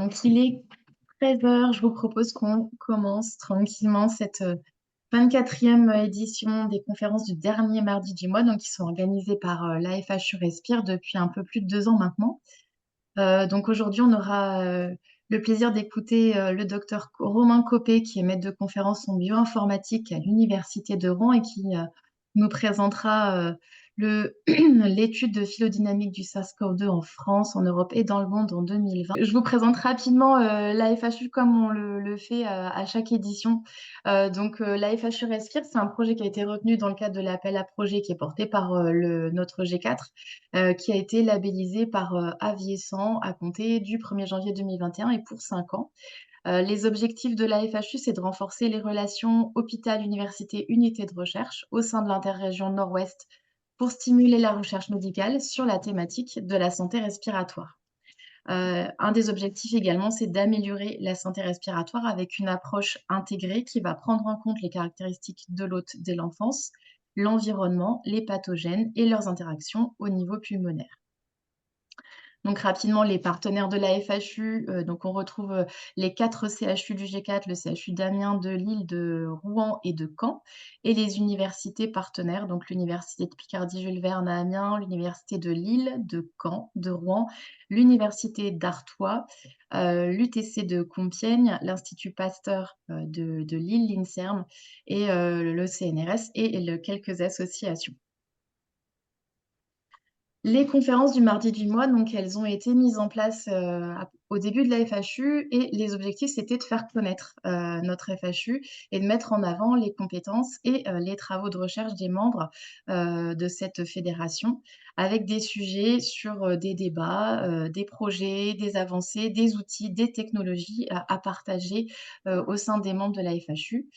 Donc, il est 13 heures. Je vous propose qu'on commence tranquillement cette 24e édition des conférences du dernier mardi du mois, donc qui sont organisées par l'AFHU Respire depuis un peu plus de 2 ans maintenant. Donc aujourd'hui, on aura le plaisir d'écouter le docteur Romain Copé, qui est maître de conférence en bioinformatique à l'Université de Rouen et qui nous présentera l'étude de phylodynamique du SARS-CoV-2 en France, en Europe et dans le monde en 2020. Je vous présente rapidement la FHU comme on le fait à chaque édition. La FHU Respire, c'est un projet qui a été retenu dans le cadre de l'appel à projet qui est porté par notre G4, qui a été labellisé par Aviesan à compter du 1er janvier 2021 et pour 5 ans. Les objectifs de la FHU, c'est de renforcer les relations hôpital-université-unité de recherche au sein de l'interrégion Nord-Ouest pour stimuler la recherche médicale sur la thématique de la santé respiratoire. Un des objectifs également, c'est d'améliorer la santé respiratoire avec une approche intégrée qui va prendre en compte les caractéristiques de l'hôte dès l'enfance, l'environnement, les pathogènes et leurs interactions au niveau pulmonaire. Donc rapidement, les partenaires de la FHU, donc on retrouve les 4 CHU du G4, le CHU d'Amiens, de Lille, de Rouen et de Caen, et les universités partenaires, donc l'Université de Picardie-Jules Verne à Amiens, l'Université de Lille, de Caen, de Rouen, l'Université d'Artois, l'UTC de Compiègne, l'Institut Pasteur de Lille, l'INSERM, et le CNRS et quelques associations. Les conférences du mardi du mois, donc elles ont été mises en place au début de la FHU et les objectifs, c'était de faire connaître notre FHU et de mettre en avant les compétences et les travaux de recherche des membres de cette fédération avec des sujets sur des débats, des projets, des avancées, des outils, des technologies à partager au sein des membres de la FHU.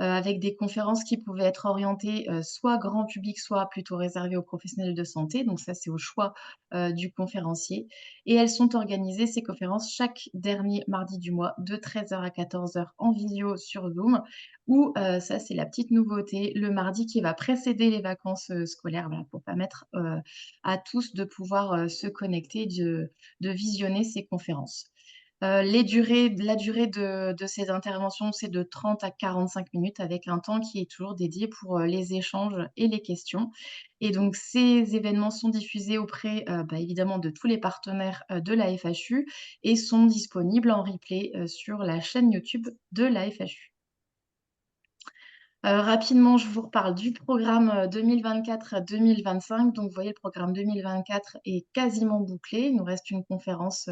Avec des conférences qui pouvaient être orientées soit grand public, soit plutôt réservées aux professionnels de santé. Donc ça, c'est au choix du conférencier. Et elles sont organisées, ces conférences, chaque dernier mardi du mois, de 13h à 14h en visio sur Zoom, ou ça, c'est la petite nouveauté, le mardi qui va précéder les vacances scolaires, voilà, pour permettre à tous de pouvoir se connecter, de visionner ces conférences. La durée de ces interventions, c'est de 30 à 45 minutes avec un temps qui est toujours dédié pour les échanges et les questions. Et donc, ces événements sont diffusés auprès, évidemment, de tous les partenaires de la FHU et sont disponibles en replay sur la chaîne YouTube de la FHU. Rapidement, je vous reparle du programme 2024-2025. Donc, vous voyez, le programme 2024 est quasiment bouclé. Il nous reste une conférence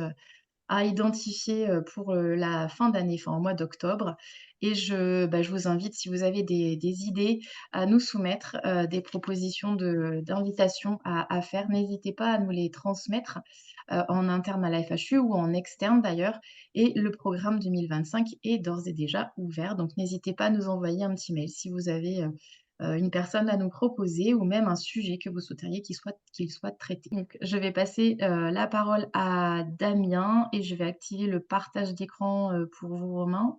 à identifier pour la fin d'année, enfin au mois d'octobre. Et je vous invite, si vous avez des idées à nous soumettre, des propositions d'invitation à faire, n'hésitez pas à nous les transmettre en interne à la FHU ou en externe d'ailleurs. Et le programme 2025 est d'ores et déjà ouvert, donc n'hésitez pas à nous envoyer un petit mail si vous avez une personne à nous proposer ou même un sujet que vous souhaiteriez qu'il soit traité. Donc, je vais passer la parole à Damien et je vais activer le partage d'écran pour vous, Romain.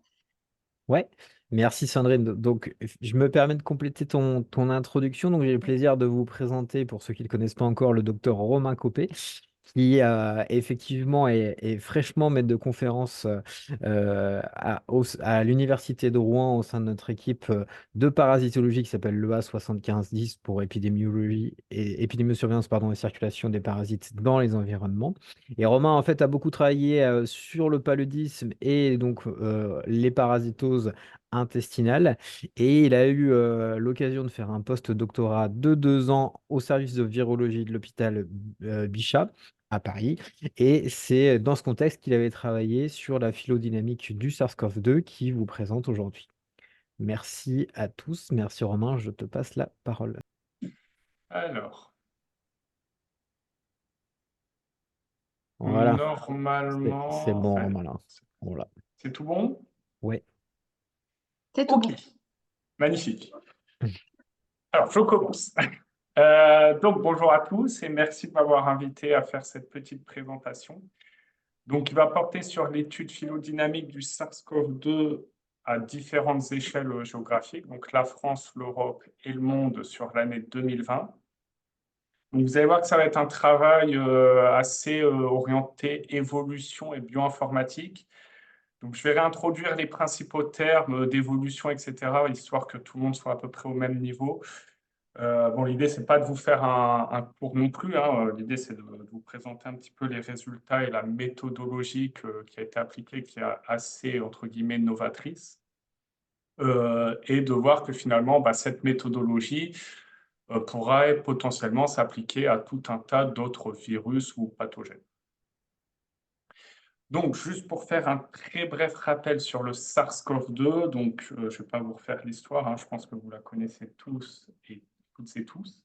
Ouais, merci Sandrine. Donc, je me permets de compléter ton introduction. Donc, j'ai le plaisir de vous présenter, pour ceux qui ne le connaissent pas encore, le docteur Romain Copé, qui effectivement est fraîchement maître de conférence à l'Université de Rouen au sein de notre équipe de parasitologie qui s'appelle l'EA 7510 pour épidémiosurveillance et circulation des parasites dans les environnements. Et Romain, en fait, a beaucoup travaillé sur le paludisme et donc les parasitoses intestinales. Et il a eu l'occasion de faire un post-doctorat de 2 ans au service de virologie de l'hôpital Bichat à Paris. Et c'est dans ce contexte qu'il avait travaillé sur la phylodynamique du SARS-CoV-2 qui vous présente aujourd'hui. Merci à tous. Merci Romain, je te passe la parole. Alors, Voilà, c'est normalement, bon Romain là. Voilà. c'est tout bon? Ouais. C'est tout Ok, bon. magnifique. Alors, je commence. Donc, bonjour à tous et merci de m'avoir invité à faire cette petite présentation. Donc, il va porter sur l'étude phylodynamique du SARS-CoV-2 à différentes échelles géographiques, donc la France, l'Europe et le monde sur l'année 2020. Donc, vous allez voir que ça va être un travail assez orienté évolution et bioinformatique. Donc, je vais réintroduire les principaux termes d'évolution, etc., histoire que tout le monde soit à peu près au même niveau. Bon, l'idée, c'est pas de vous faire un cours non plus, hein. L'idée, c'est de vous présenter un petit peu les résultats et la méthodologie qui a été appliquée, qui est assez, entre guillemets, novatrice. Et de voir que finalement, cette méthodologie pourrait potentiellement s'appliquer à tout un tas d'autres virus ou pathogènes. Donc, juste pour faire un très bref rappel sur le SARS-CoV-2, donc je ne vais pas vous refaire l'histoire, hein, je pense que vous la connaissez tous et toutes et tous.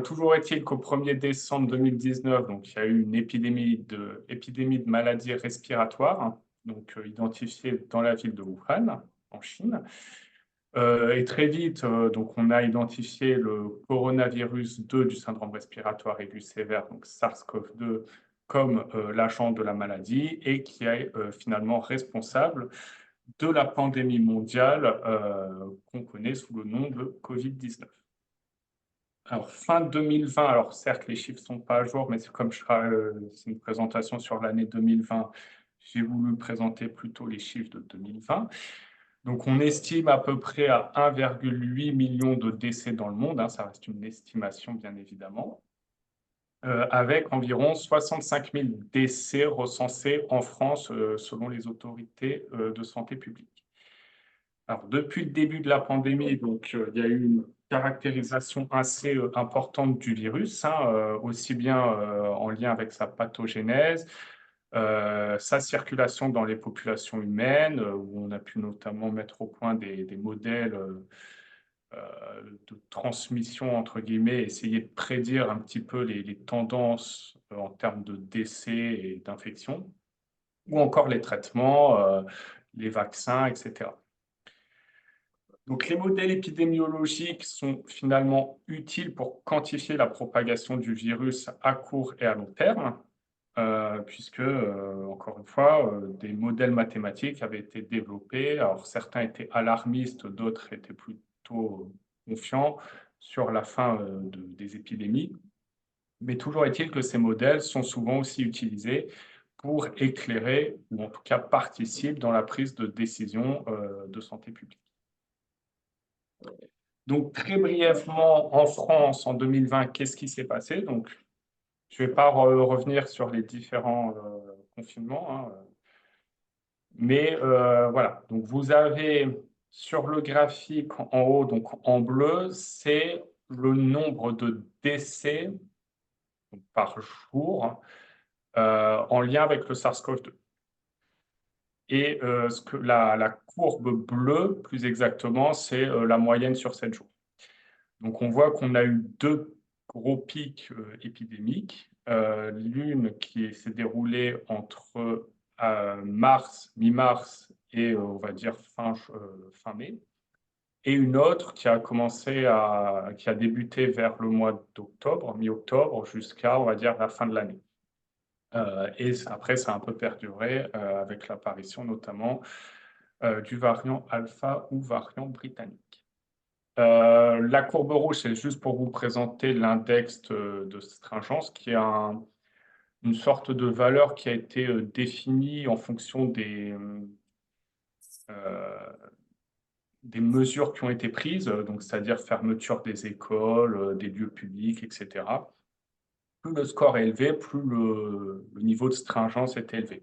Toujours est-il qu'au 1er décembre 2019, donc, il y a eu une épidémie de maladies respiratoires, hein, donc, identifiée dans la ville de Wuhan, en Chine. Et très vite, donc, on a identifié le coronavirus 2 du syndrome respiratoire aigu sévère, donc SARS-CoV-2, comme l'agent de la maladie et qui est finalement responsable de la pandémie mondiale qu'on connaît sous le nom de Covid-19. Alors, fin 2020, alors certes, les chiffres ne sont pas à jour, mais comme c'est une présentation sur l'année 2020, j'ai voulu présenter plutôt les chiffres de 2020. Donc, on estime à peu près à 1,8 million de décès dans le monde, hein, ça reste une estimation bien évidemment, avec environ 65 000 décès recensés en France selon les autorités de santé publique. Alors, depuis le début de la pandémie, donc, il y a eu une caractérisation assez importante du virus, hein, aussi bien en lien avec sa pathogénèse, sa circulation dans les populations humaines, où on a pu notamment mettre au point des modèles de transmission, entre guillemets, essayer de prédire un petit peu les tendances en termes de décès et d'infection, ou encore les traitements, les vaccins, etc. Donc, les modèles épidémiologiques sont finalement utiles pour quantifier la propagation du virus à court et à long terme, puisque, encore une fois, des modèles mathématiques avaient été développés. Alors, certains étaient alarmistes, d'autres étaient plutôt confiants sur la fin des épidémies. Mais toujours est-il que ces modèles sont souvent aussi utilisés pour éclairer, ou en tout cas participent dans la prise de décision de santé publique. Donc, très brièvement, en France, en 2020, qu'est-ce qui s'est passé? Donc, je ne vais pas revenir sur les différents confinements, hein, mais voilà. Donc, vous avez sur le graphique en haut, donc en bleu, c'est le nombre de décès par jour en lien avec le SARS-CoV-2. Et la courbe bleue, plus exactement, c'est la moyenne sur 7 jours. Donc, on voit qu'on a eu deux gros pics épidémiques. L'une qui s'est déroulée entre mi-mars et on va dire fin mai, et une autre qui a débuté vers le mois d'octobre, mi-octobre, jusqu'à, on va dire, la fin de l'année. Et après, ça a un peu perduré avec l'apparition notamment du variant alpha ou variant britannique. La courbe rouge, c'est juste pour vous présenter l'index de stringence, qui est une sorte de valeur qui a été définie en fonction des mesures qui ont été prises, donc c'est-à-dire fermeture des écoles, des lieux publics, etc. Plus le score est élevé, plus le niveau de stringence est élevé.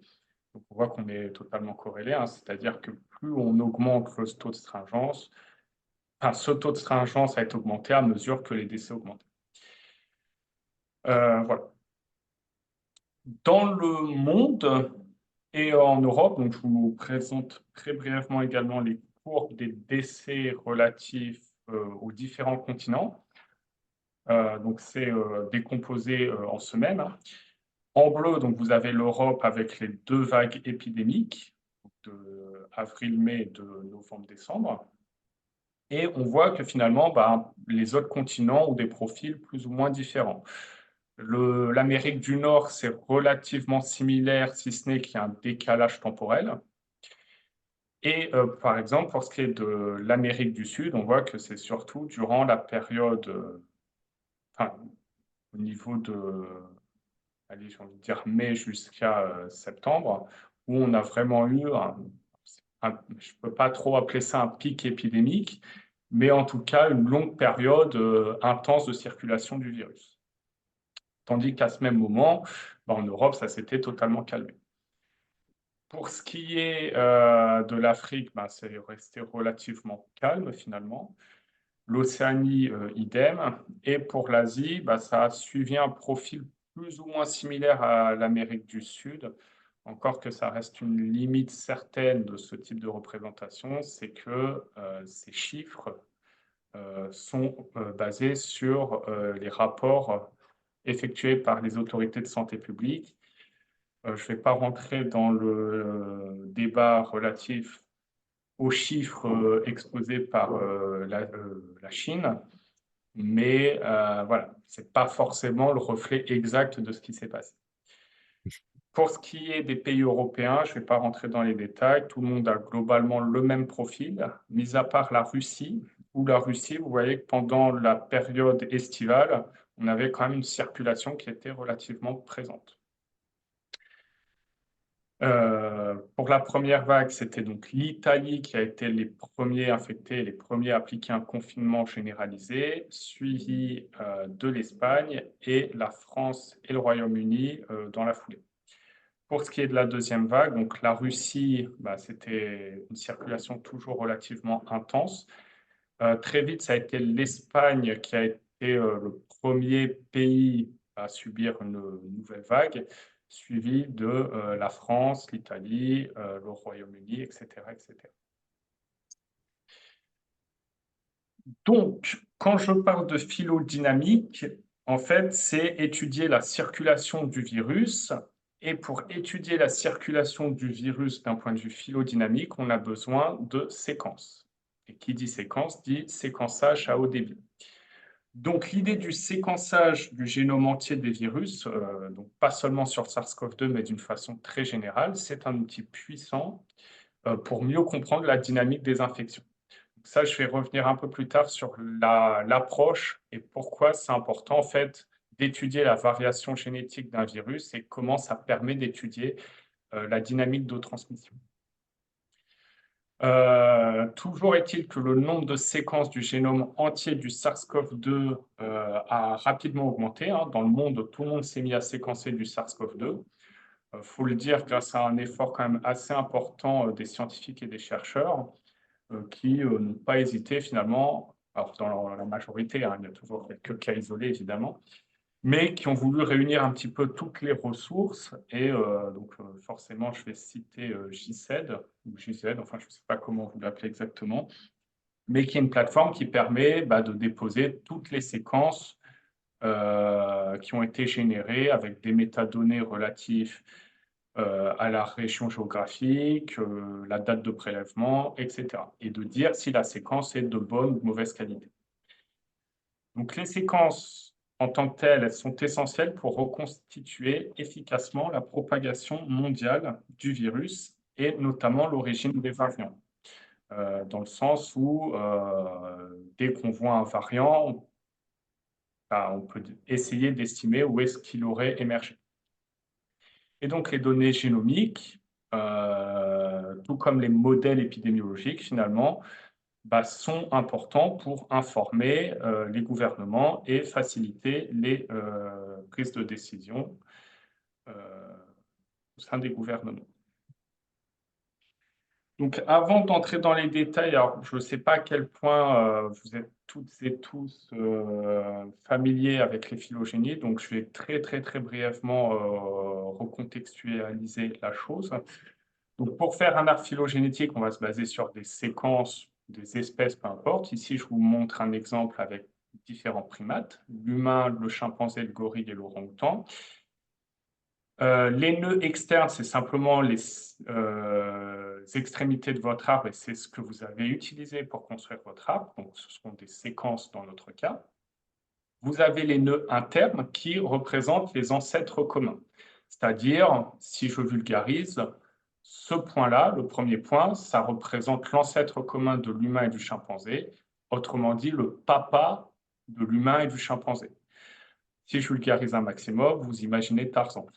Donc on voit qu'on est totalement corrélé, hein, c'est-à-dire que plus on augmente le taux de stringence, ce taux de stringence a été augmenté à mesure que les décès augmentent. Voilà. Dans le monde et en Europe, donc je vous présente très brièvement également les courbes des décès relatifs aux différents continents. Donc c'est décomposé en semaines, hein. En bleu, donc vous avez l'Europe avec les deux vagues épidémiques de avril-mai et de novembre-décembre. Et on voit que finalement, les autres continents ont des profils plus ou moins différents. L'Amérique du Nord, c'est relativement similaire, si ce n'est qu'il y a un décalage temporel. Et par exemple, pour ce qui est de l'Amérique du Sud, on voit que c'est surtout durant la période, au niveau de, allez, j'ai envie de dire mai jusqu'à septembre, où on a vraiment eu je ne peux pas trop appeler ça un pic épidémique, mais en tout cas une longue période intense de circulation du virus. Tandis qu'à ce même moment, en Europe, ça s'était totalement calmé. Pour ce qui est de l'Afrique, c'est resté relativement calme finalement. L'Océanie, idem. Et pour l'Asie, ça a suivi un profil plus ou moins similaire à l'Amérique du Sud. Encore que ça reste une limite certaine de ce type de représentation, c'est que ces chiffres sont basés sur les rapports effectués par les autorités de santé publique. Je ne vais pas rentrer dans le débat relatif aux chiffres exposés par la Chine, mais voilà, ce n'est pas forcément le reflet exact de ce qui s'est passé. Pour ce qui est des pays européens, je ne vais pas rentrer dans les détails, tout le monde a globalement le même profil, mis à part la Russie, où la Russie, vous voyez que pendant la période estivale, on avait quand même une circulation qui était relativement présente. Pour la première vague, c'était donc l'Italie qui a été les premiers infectés, les premiers à appliquer un confinement généralisé, suivi de l'Espagne et la France et le Royaume-Uni dans la foulée. Pour ce qui est de la deuxième vague, donc la Russie, c'était une circulation toujours relativement intense. Très vite, ça a été l'Espagne qui a été le premier pays à subir une nouvelle vague, suivi de la France, l'Italie, le Royaume-Uni, etc., etc. Donc, quand je parle de phylodynamique, en fait, c'est étudier la circulation du virus. Et pour étudier la circulation du virus d'un point de vue phylodynamique, on a besoin de séquences. Et qui dit séquence dit séquençage à haut débit. Donc, l'idée du séquençage du génome entier des virus, donc pas seulement sur SARS-CoV-2, mais d'une façon très générale, c'est un outil puissant pour mieux comprendre la dynamique des infections. Donc ça, je vais revenir un peu plus tard sur l'approche et pourquoi c'est important en fait d'étudier la variation génétique d'un virus et comment ça permet d'étudier la dynamique de transmission. Toujours est-il que le nombre de séquences du génome entier du SARS-CoV-2 a rapidement augmenté. Dans le monde, tout le monde s'est mis à séquencer du SARS-CoV-2. Faut le dire, grâce à un effort quand même assez important des scientifiques et des chercheurs qui n'ont pas hésité finalement, alors dans la majorité, il y a toujours quelques cas isolés évidemment, mais qui ont voulu réunir un petit peu toutes les ressources. Et donc, forcément, je vais citer GISED, ou GISED, enfin, je ne sais pas comment vous l'appelez exactement, mais qui est une plateforme qui permet de déposer toutes les séquences qui ont été générées avec des métadonnées relatives à la région géographique, la date de prélèvement, etc. Et de dire si la séquence est de bonne ou de mauvaise qualité. Donc, les séquences en tant que telles, elles sont essentielles pour reconstituer efficacement la propagation mondiale du virus et notamment l'origine des variants. Dans le sens où, dès qu'on voit un variant, on peut essayer d'estimer où est-ce qu'il aurait émergé. Et donc, les données génomiques, tout comme les modèles épidémiologiques, finalement, sont importants pour informer les gouvernements et faciliter les prises de décision au sein des gouvernements. Donc, avant d'entrer dans les détails, alors je ne sais pas à quel point vous êtes toutes et tous familiers avec les phylogénies, donc je vais très, très, très brièvement recontextualiser la chose. Donc, pour faire un arbre phylogénétique, on va se baser sur des séquences des espèces, peu importe. Ici, je vous montre un exemple avec différents primates, l'humain, le chimpanzé, le gorille et l'orang-outan. Les nœuds externes, c'est simplement les extrémités de votre arbre et c'est ce que vous avez utilisé pour construire votre arbre. Donc, ce seront des séquences dans notre cas. Vous avez les nœuds internes qui représentent les ancêtres communs. C'est-à-dire, si je vulgarise, ce point-là, le premier point, ça représente l'ancêtre commun de l'humain et du chimpanzé, autrement dit, le papa de l'humain et du chimpanzé. Si je vulgarise un maximum, vous imaginez Tarzan.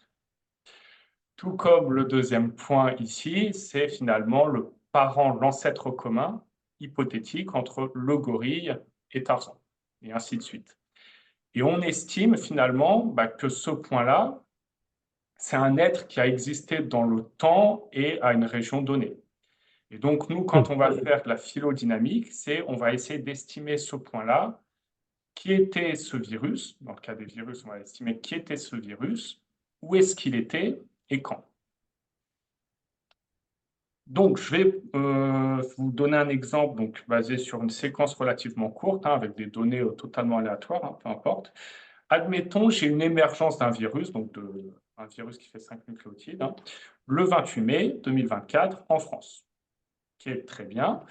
Tout comme le deuxième point ici, c'est finalement le parent, l'ancêtre commun hypothétique entre le gorille et Tarzan, et ainsi de suite. Et on estime finalement que ce point-là, c'est un être qui a existé dans le temps et à une région donnée. Et donc, nous, quand on va faire de la phylodynamique, on va essayer d'estimer ce point-là, qui était ce virus. Dans le cas des virus, on va estimer qui était ce virus, où est-ce qu'il était et quand. Donc, je vais vous donner un exemple donc, basé sur une séquence relativement courte, avec des données totalement aléatoires, peu importe. Admettons, j'ai une émergence d'un virus, donc un virus qui fait 5 nucléotides, le 28 mai 2024 en France, qui est très bien.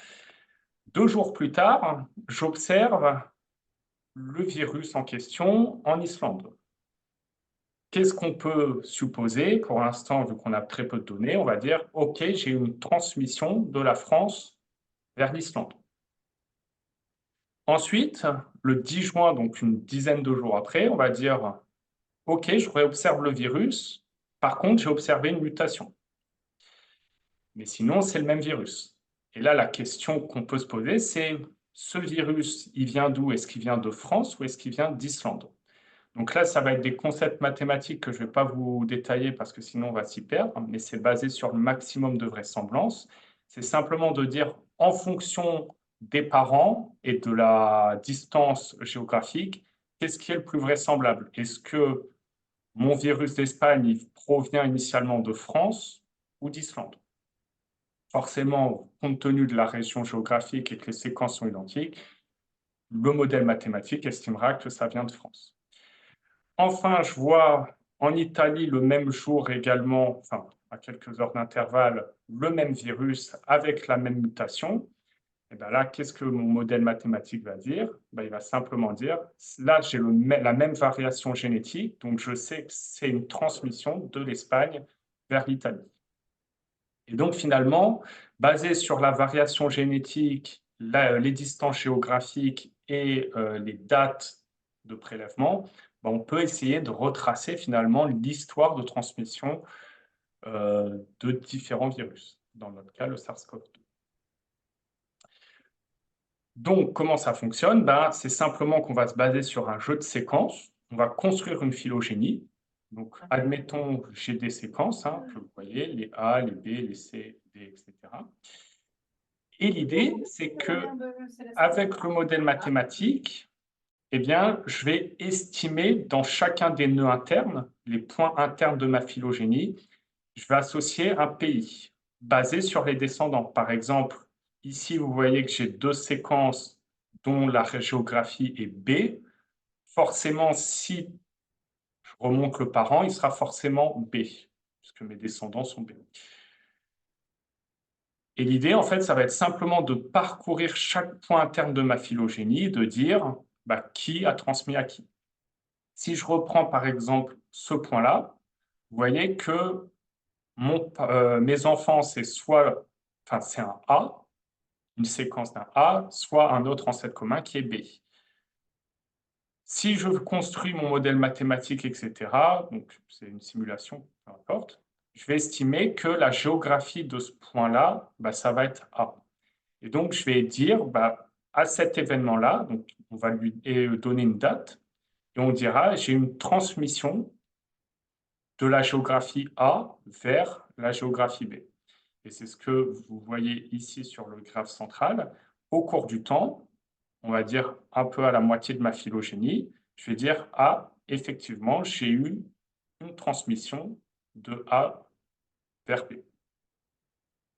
2 jours plus tard, j'observe le virus en question en Islande. Qu'est-ce qu'on peut supposer? Pour l'instant, vu qu'on a très peu de données, on va dire, OK, j'ai une transmission de la France vers l'Islande. Ensuite, le 10 juin, donc une dizaine de jours après, on va dire, OK, je réobserve le virus. Par contre, j'ai observé une mutation. Mais sinon, c'est le même virus. Et là, la question qu'on peut se poser, c'est ce virus, il vient d'où? Est-ce qu'il vient de France ou est-ce qu'il vient d'Islande? Donc là, ça va être des concepts mathématiques que je ne vais pas vous détailler parce que sinon on va s'y perdre, mais c'est basé sur le maximum de vraisemblance. C'est simplement de dire en fonction des parents et de la distance géographique, qu'est-ce qui est le plus vraisemblable? Est-ce que mon virus d'Espagne provient initialement de France ou d'Islande? Forcément, compte tenu de la région géographique et que les séquences sont identiques, le modèle mathématique estimera que ça vient de France. Enfin, je vois en Italie le même jour également, enfin à quelques heures d'intervalle, le même virus avec la même mutation. Et bien là, qu'est-ce que mon modèle mathématique va dire? Il va simplement dire, là j'ai la même variation génétique, donc je sais que c'est une transmission de l'Espagne vers l'Italie. Et donc finalement, basé sur la variation génétique, les distances géographiques et les dates de prélèvement, on peut essayer de retracer finalement l'histoire de transmission de différents virus, dans notre cas le SARS-CoV-2. Donc, comment ça fonctionne? C'est simplement qu'on va se baser sur un jeu de séquences, on va construire une phylogénie. Donc, admettons, j'ai des séquences, que vous voyez, les A, les B, les C, D, etc. Et l'idée, c'est qu'avec le modèle mathématique, eh bien, je vais estimer dans chacun des nœuds internes, les points internes de ma phylogénie, je vais associer un pays basé sur les descendants. Par exemple, ici, vous voyez que j'ai 2 séquences dont la géographie est B. Forcément, si je remonte le parent, il sera forcément B, puisque mes descendants sont B. Et l'idée, en fait, ça va être simplement de parcourir chaque point interne de ma phylogénie, de dire qui a transmis à qui. Si je reprends par exemple ce point-là, vous voyez que mes enfants, c'est c'est un A, une séquence d'un A, soit un autre ancêtre commun qui est B. Si je construis mon modèle mathématique, etc., donc c'est une simulation, peu importe, je vais estimer que la géographie de ce point-là, ça va être A. Et donc, je vais dire, à cet événement-là, donc on va lui donner une date, et on dira, j'ai une transmission de la géographie A vers la géographie B. Et c'est ce que vous voyez ici sur le graphe central. Au cours du temps, on va dire un peu à la moitié de ma phylogénie, je vais dire, effectivement, j'ai eu une transmission de A vers B.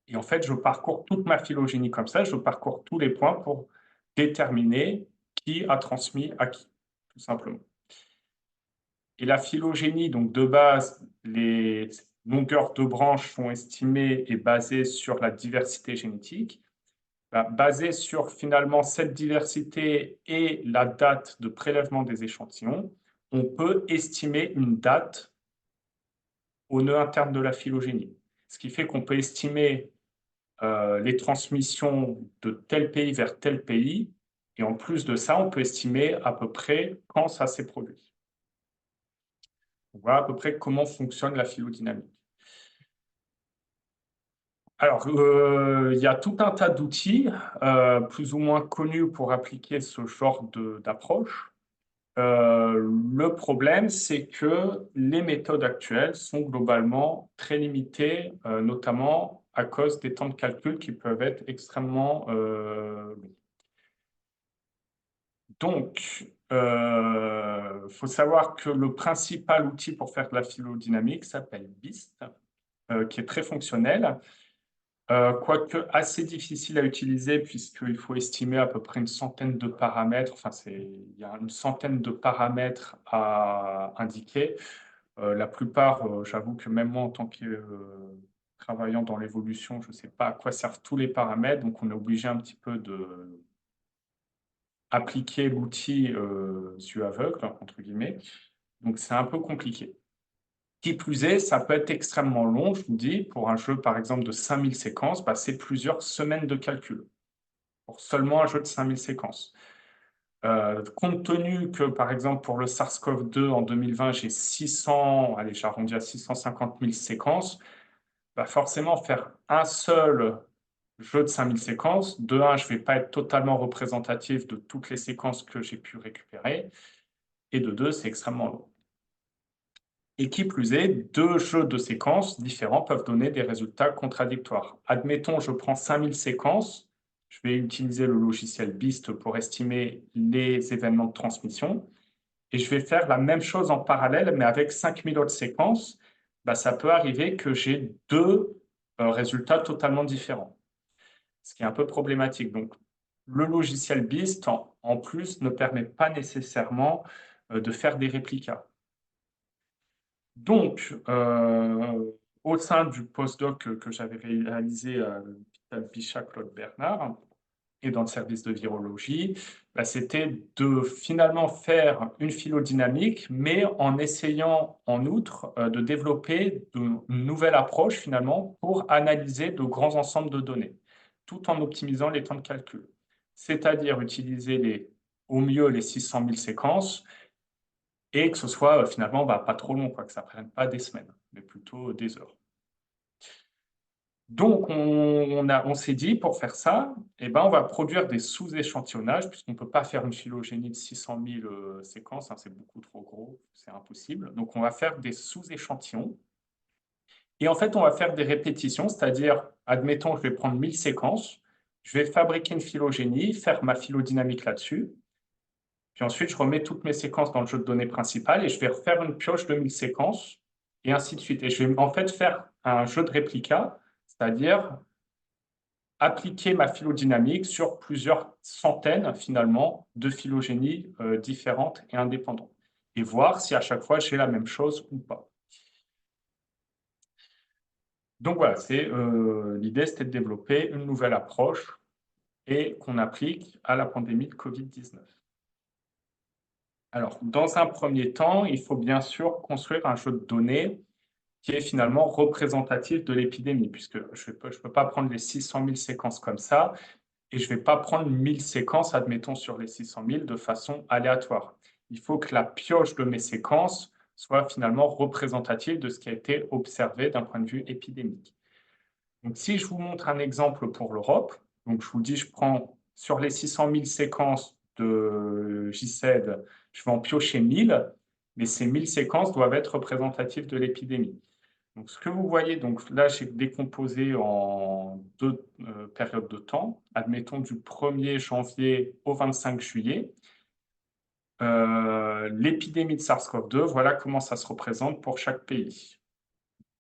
Et en fait, je parcours toute ma phylogénie comme ça, je parcours tous les points pour déterminer qui a transmis à qui, tout simplement. Et la phylogénie, donc de base, les longueurs de branches sont estimées et basées sur la diversité génétique. Basée sur finalement cette diversité et la date de prélèvement des échantillons, on peut estimer une date au nœud interne de la phylogénie. Ce qui fait qu'on peut estimer les transmissions de tel pays vers tel pays, et en plus de ça, on peut estimer à peu près quand ça s'est produit. Voilà à peu près comment fonctionne la phylodynamique. Alors, il y a tout un tas d'outils plus ou moins connus pour appliquer ce genre d'approche. Le problème, c'est que les méthodes actuelles sont globalement très limitées, notamment à cause des temps de calcul qui peuvent être extrêmement longs. Donc, il faut savoir que le principal outil pour faire de la phylodynamique s'appelle BEAST, qui est très fonctionnel, quoique assez difficile à utiliser puisqu'il faut estimer à peu près une centaine de paramètres. Enfin, il y a une centaine de paramètres à indiquer. La plupart, j'avoue que même moi, en tant que travaillant dans l'évolution, je ne sais pas à quoi servent tous les paramètres, donc on est obligé un petit peu de appliquer l'outil yeux aveugle, entre guillemets. Donc, c'est un peu compliqué. Qui plus est, ça peut être extrêmement long, je vous dis. Pour un jeu, par exemple, de 5000 séquences, bah, c'est plusieurs semaines de calcul pour seulement un jeu de 5000 séquences. Compte tenu que, par exemple, pour le SARS-CoV-2 en 2020, j'ai 600, allez, j'arrondis à 650 000 séquences, bah forcément, faire un seul jeu de 5000 séquences, de un, je ne vais pas être totalement représentatif de toutes les séquences que j'ai pu récupérer, et de deux, c'est extrêmement long. Et qui plus est, deux jeux de séquences différents peuvent donner des résultats contradictoires. Admettons, je prends 5000 séquences, je vais utiliser le logiciel BEAST pour estimer les événements de transmission, et je vais faire la même chose en parallèle, mais avec 5000 autres séquences. Bah, ça peut arriver que j'ai deux résultats totalement différents, ce qui est un peu problématique. Donc, le logiciel BEAST, en plus, ne permet pas nécessairement de faire des réplicas. Donc, au sein du postdoc que j'avais réalisé à l'hôpital Bichat-Claude Bernard et dans le service de virologie, bah, c'était de finalement faire une phylodynamique, mais en essayant en outre de développer de nouvelles approches finalement pour analyser de grands ensembles de données, tout en optimisant les temps de calcul. C'est-à-dire utiliser au mieux les 600 000 séquences, et que ce soit finalement pas trop long, quoi, que ça ne prenne pas des semaines, mais plutôt des heures. Donc, on s'est dit, pour faire ça, eh ben, on va produire des sous-échantillonnages, puisqu'on ne peut pas faire une phylogénie de 600 000 séquences, hein, c'est beaucoup trop gros, c'est impossible. Donc, on va faire des sous-échantillons. Et en fait, on va faire des répétitions, c'est-à-dire, admettons, je vais prendre 1000 séquences, je vais fabriquer une phylogénie, faire ma phylodynamique là-dessus, puis ensuite, je remets toutes mes séquences dans le jeu de données principal et je vais refaire une pioche de 1000 séquences et ainsi de suite. Et je vais en fait faire un jeu de réplica, c'est-à-dire appliquer ma phylodynamique sur plusieurs centaines, finalement, de phylogénies différentes et indépendantes et voir si à chaque fois j'ai la même chose ou pas. Donc voilà, l'idée, c'était de développer une nouvelle approche et qu'on applique à la pandémie de Covid-19. Alors, dans un premier temps, il faut bien sûr construire un jeu de données qui est finalement représentatif de l'épidémie, puisque je ne peux pas prendre les 600 000 séquences comme ça, et je ne vais pas prendre 1000 séquences, admettons, sur les 600 000 de façon aléatoire. Il faut que la pioche de mes séquences soit finalement représentative de ce qui a été observé d'un point de vue épidémique. Donc, si je vous montre un exemple pour l'Europe, donc je vous dis, je prends sur les 600 000 séquences de JCED, je vais en piocher 1000, mais ces 1000 séquences doivent être représentatives de l'épidémie. Donc, ce que vous voyez, donc là, j'ai décomposé en deux périodes de temps. Admettons du 1er janvier au 25 juillet. L'épidémie de SARS-CoV-2, voilà comment ça se représente pour chaque pays.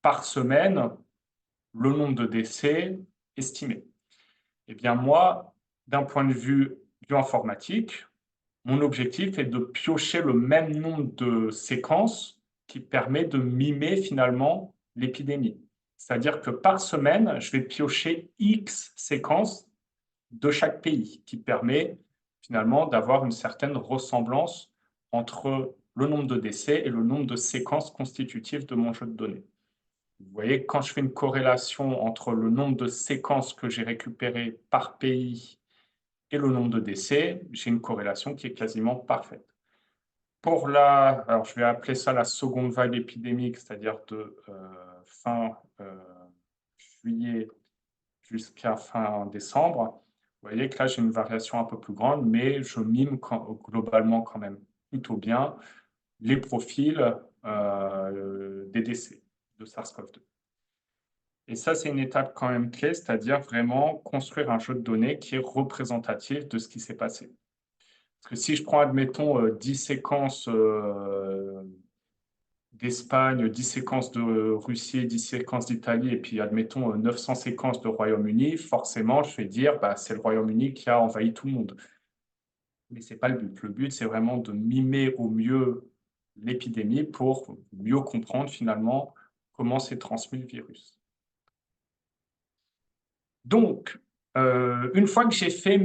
Par semaine, le nombre de décès estimé. Eh bien, moi, d'un point de vue bioinformatique, mon objectif est de piocher le même nombre de séquences qui permet de mimer finalement l'épidémie. C'est-à-dire que par semaine, je vais piocher X séquences de chaque pays, qui permet finalement d'avoir une certaine ressemblance entre le nombre de décès et le nombre de séquences constitutives de mon jeu de données. Vous voyez, quand je fais une corrélation entre le nombre de séquences que j'ai récupérées par pays et le nombre de décès, j'ai une corrélation qui est quasiment parfaite. alors je vais appeler ça la seconde vague épidémique, c'est-à-dire de fin juillet jusqu'à fin décembre. Vous voyez que là, j'ai une variation un peu plus grande, mais je mime globalement quand même plutôt bien les profils des décès de SARS-CoV-2. Et ça, c'est une étape quand même clé, c'est-à-dire vraiment construire un jeu de données qui est représentatif de ce qui s'est passé. Parce que si je prends, admettons, 10 séquences d'Espagne, 10 séquences de Russie, 10 séquences d'Italie, et puis admettons 900 séquences de Royaume-Uni, forcément, je vais dire, bah, c'est le Royaume-Uni qui a envahi tout le monde. Mais ce n'est pas le but. Le but, c'est vraiment de mimer au mieux l'épidémie pour mieux comprendre finalement comment s'est transmis le virus. Donc, une fois que j'ai fait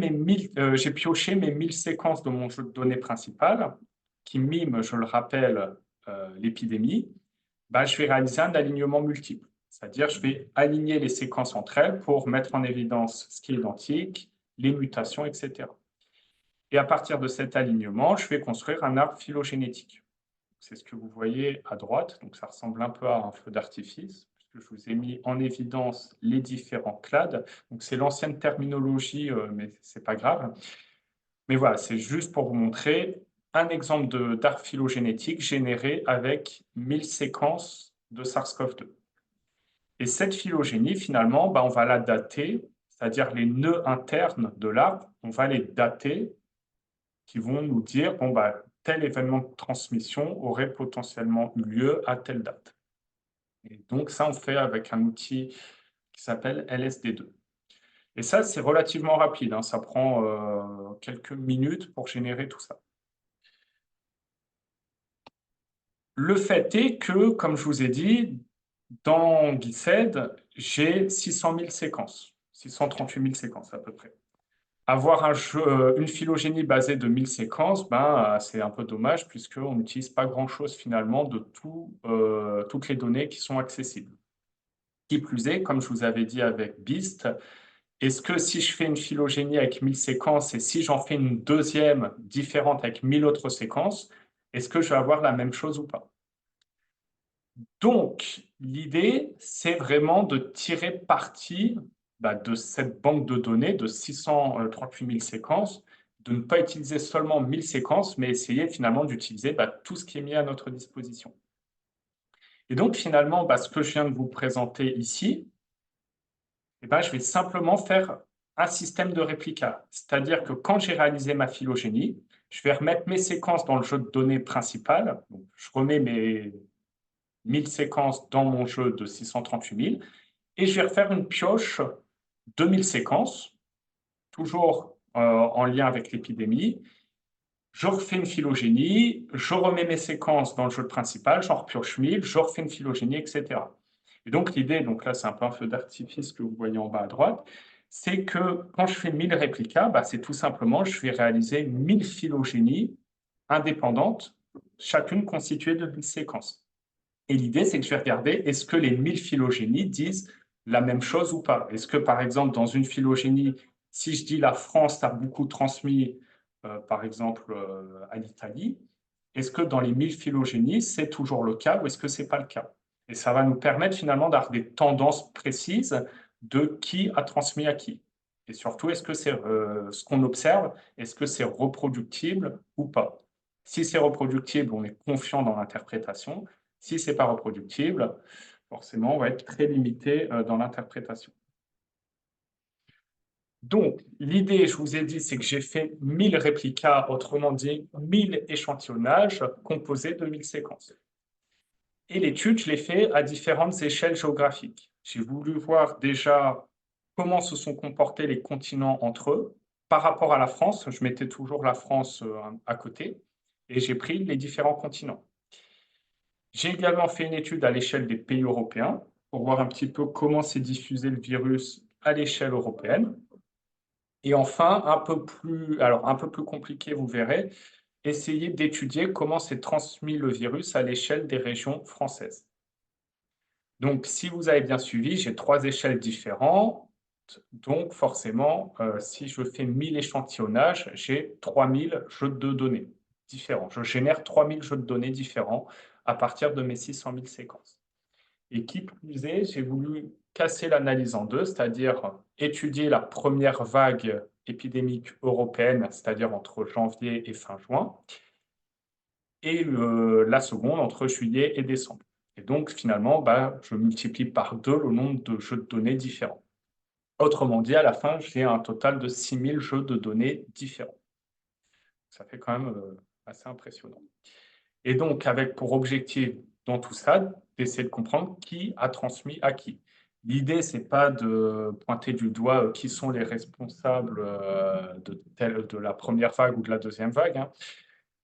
j'ai pioché mes 1000 séquences de mon jeu de données principal, qui mime, je le rappelle, l'épidémie, bah, je vais réaliser un alignement multiple. C'est-à-dire, je vais aligner les séquences entre elles pour mettre en évidence ce qui est identique, les mutations, etc. Et à partir de cet alignement, je vais construire un arbre phylogénétique. C'est ce que vous voyez à droite, donc ça ressemble un peu à un feu d'artifice, puisque je vous ai mis en évidence les différents clades. Donc c'est l'ancienne terminologie, mais ce n'est pas grave. Mais voilà, c'est juste pour vous montrer un exemple d'arbre phylogénétique généré avec 1000 séquences de SARS-CoV-2. Et cette phylogénie, finalement, bah, on va la dater, c'est-à-dire les nœuds internes de l'arbre, on va les dater, qui vont nous dire, bon, bah, tel événement de transmission aurait potentiellement eu lieu à telle date. Et donc, ça, on fait avec un outil qui s'appelle LSD2. Et ça, c'est relativement rapide, hein, ça prend quelques minutes pour générer tout ça. Le fait est que, comme je vous ai dit, dans Gilead, j'ai 600 000 séquences, 638 000 séquences à peu près. Avoir une phylogénie basée de 1000 séquences, ben, c'est un peu dommage puisqu'on n'utilise pas grand-chose finalement de toutes les données qui sont accessibles. Qui plus est, comme je vous avais dit avec BEAST, est-ce que si je fais une phylogénie avec 1000 séquences et si j'en fais une deuxième différente avec 1000 autres séquences, est-ce que je vais avoir la même chose ou pas? Donc, l'idée, c'est vraiment de tirer parti de cette banque de données de 638 000 séquences, de ne pas utiliser seulement 1000 séquences, mais essayer finalement d'utiliser tout ce qui est mis à notre disposition. Et donc, finalement, ce que je viens de vous présenter ici, je vais simplement faire un système de réplica. C'est-à-dire que quand j'ai réalisé ma phylogénie, je vais remettre mes séquences dans le jeu de données principal. Donc, je remets mes 1000 séquences dans mon jeu de 638 000 et je vais refaire une pioche de 1000 séquences, toujours en lien avec l'épidémie. Je refais une phylogénie, je remets mes séquences dans le jeu principal, j'en repioche 1000, je refais une phylogénie, etc. Et donc l'idée, donc là c'est un peu un feu d'artifice que vous voyez en bas à droite, c'est que quand je fais 1000 réplicas, c'est tout simplement, je vais réaliser 1000 phylogénies indépendantes, chacune constituée de 1000 séquences. Et l'idée, c'est que je vais regarder, est-ce que les 1000 phylogénies disent la même chose ou pas? Est-ce que, par exemple, dans une phylogénie, si je dis la France a beaucoup transmis, par exemple, à l'Italie, est-ce que dans les 1000 phylogénies, c'est toujours le cas ou est-ce que ce n'est pas le cas? Et ça va nous permettre finalement d'avoir des tendances précises de qui a transmis à qui. Et surtout, est-ce que c'est ce qu'on observe, est-ce que c'est reproductible ou pas? Si c'est reproductible, on est confiant dans l'interprétation. Si ce n'est pas reproductible, forcément, on va être très limité dans l'interprétation. Donc, l'idée, je vous ai dit, c'est que j'ai fait 1000 réplicas, autrement dit 1000 échantillonnages composés de 1000 séquences. Et l'étude, je l'ai fait à différentes échelles géographiques. J'ai voulu voir déjà comment se sont comportés les continents entre eux. Par rapport à la France, je mettais toujours la France à côté, et j'ai pris les différents continents. J'ai également fait une étude à l'échelle des pays européens pour voir un petit peu comment s'est diffusé le virus à l'échelle européenne. Et enfin, un peu plus compliqué, vous verrez, essayer d'étudier comment s'est transmis le virus à l'échelle des régions françaises. Donc, si vous avez bien suivi, j'ai 3 échelles différentes. Donc, forcément, si je fais 1000 échantillonnages, j'ai 3000 jeux de données. différents. Je génère 3000 jeux de données différents à partir de mes 600 000 séquences. Et qui plus est, j'ai voulu casser l'analyse en deux, c'est-à-dire étudier la première vague épidémique européenne, c'est-à-dire entre janvier et fin juin, et la seconde entre juillet et décembre. Et donc, finalement, je multiplie par 2 le nombre de jeux de données différents. Autrement dit, à la fin, j'ai un total de 6000 jeux de données différents. Ça fait quand même assez impressionnant. Et donc, avec pour objectif dans tout ça, d'essayer de comprendre qui a transmis à qui. L'idée, ce n'est pas de pointer du doigt qui sont les responsables de la première vague ou de la deuxième vague, hein,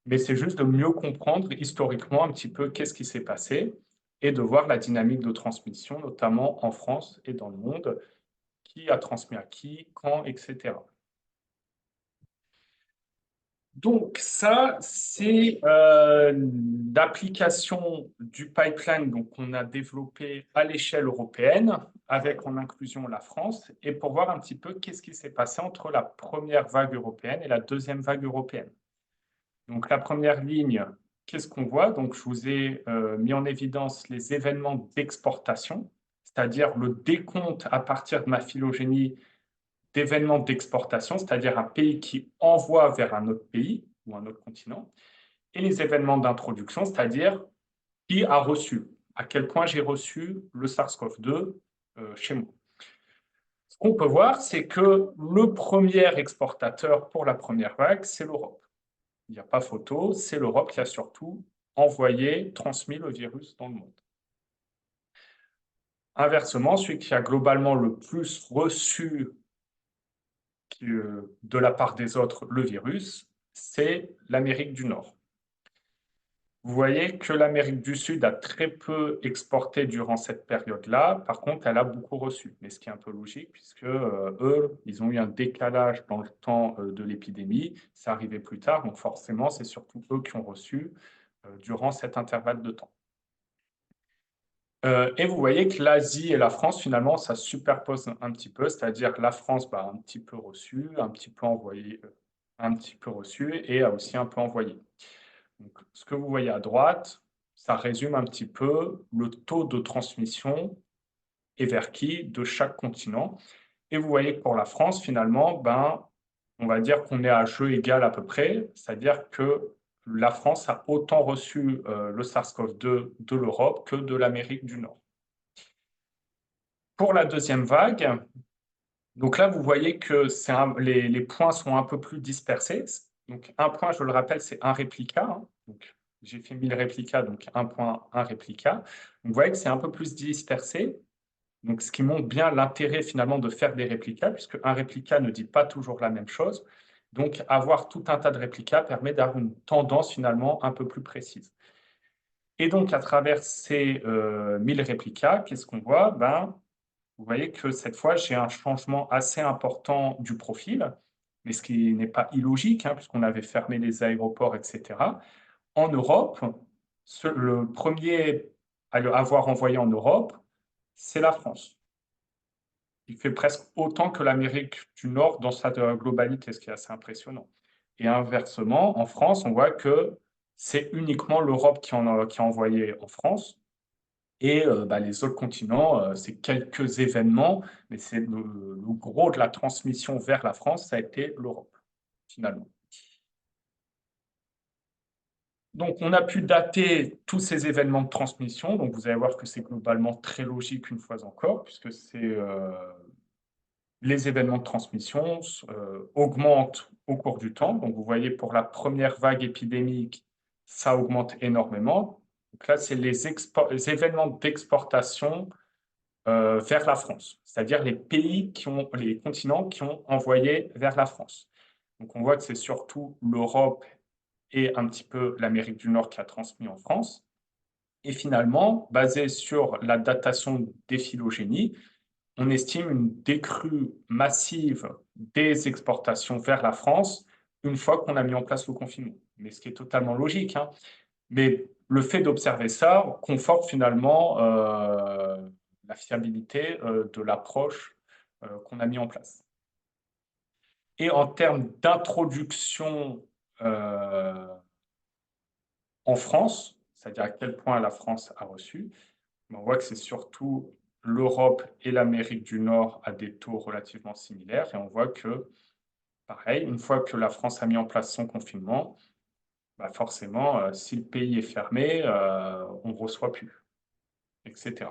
mais c'est juste de mieux comprendre historiquement un petit peu qu'est-ce qui s'est passé et de voir la dynamique de transmission, notamment en France et dans le monde, qui a transmis à qui, quand, etc. Donc ça, c'est l'application du pipeline qu'on a développé à l'échelle européenne, avec en inclusion la France, et pour voir un petit peu qu'est-ce qui s'est passé entre la première vague européenne et la deuxième vague européenne. Donc la première ligne, qu'est-ce qu'on voit? Donc je vous ai mis en évidence les événements d'exportation, c'est-à-dire le décompte à partir de ma phylogénie d'événements d'exportation, c'est-à-dire un pays qui envoie vers un autre pays ou un autre continent, et les événements d'introduction, c'est-à-dire qui a reçu, à quel point j'ai reçu le SARS-CoV-2 chez moi. Ce qu'on peut voir, c'est que le premier exportateur pour la première vague, c'est l'Europe. Il n'y a pas photo, c'est l'Europe qui a surtout envoyé, transmis le virus dans le monde. Inversement, celui qui a globalement le plus reçu de la part des autres le virus, c'est l'Amérique du Nord. Vous voyez que l'Amérique du Sud a très peu exporté durant cette période-là. Par contre, elle a beaucoup reçu, mais ce qui est un peu logique, puisque eux, ils ont eu un décalage dans le temps de l'épidémie. Ça arrivait plus tard, donc forcément, c'est surtout eux qui ont reçu durant cet intervalle de temps. Et vous voyez que l'Asie et la France, finalement, ça superpose un petit peu, c'est-à-dire la France a un petit peu reçu, un petit peu envoyé, un petit peu reçu et a aussi un peu envoyé. Donc, ce que vous voyez à droite, ça résume un petit peu le taux de transmission et vers qui de chaque continent. Et vous voyez que pour la France, finalement, on va dire qu'on est à jeu égal à peu près, c'est-à-dire que la France a autant reçu le SARS-CoV-2 de l'Europe que de l'Amérique du Nord. Pour la deuxième vague, donc là, vous voyez que les points sont un peu plus dispersés. Donc, un point, je le rappelle, c'est un réplica. Hein. Donc, j'ai fait 1000 réplicas, donc un point, un réplica. Donc, vous voyez que c'est un peu plus dispersé. Donc, ce qui montre bien l'intérêt finalement de faire des réplicas, puisque un réplica ne dit pas toujours la même chose. Donc, avoir tout un tas de réplicas permet d'avoir une tendance finalement un peu plus précise. Et donc, à travers ces 1000 réplicas, qu'est-ce qu'on voit? Vous voyez que cette fois, j'ai un changement assez important du profil, mais ce qui n'est pas illogique, hein, puisqu'on avait fermé les aéroports, etc. En Europe, le premier à avoir envoyé en Europe, c'est la France. Il fait presque autant que l'Amérique du Nord dans sa globalité, ce qui est assez impressionnant. Et inversement, en France, on voit que c'est uniquement l'Europe qui a envoyé en France. Et les autres continents, c'est quelques événements, mais c'est le gros de la transmission vers la France, ça a été l'Europe, finalement. Donc, on a pu dater tous ces événements de transmission. Donc, vous allez voir que c'est globalement très logique une fois encore, puisque les événements de transmission augmentent au cours du temps. Donc, vous voyez, pour la première vague épidémique, ça augmente énormément. Donc là, c'est les événements d'exportation vers la France, c'est-à-dire les continents qui ont envoyé vers la France. Donc on voit que c'est surtout l'Europe et un petit peu l'Amérique du Nord qui a transmis en France. Et finalement, basé sur la datation des phylogénies, on estime une décrue massive des exportations vers la France une fois qu'on a mis en place le confinement. Mais ce qui est totalement logique. Hein. Mais le fait d'observer ça conforte finalement la fiabilité de l'approche qu'on a mis en place. Et en termes d'introduction En France, c'est-à-dire à quel point la France a reçu, on voit que c'est surtout l'Europe et l'Amérique du Nord à des taux relativement similaires. Et on voit que, pareil, une fois que la France a mis en place son confinement, bah forcément, si le pays est fermé, on ne reçoit plus, etc.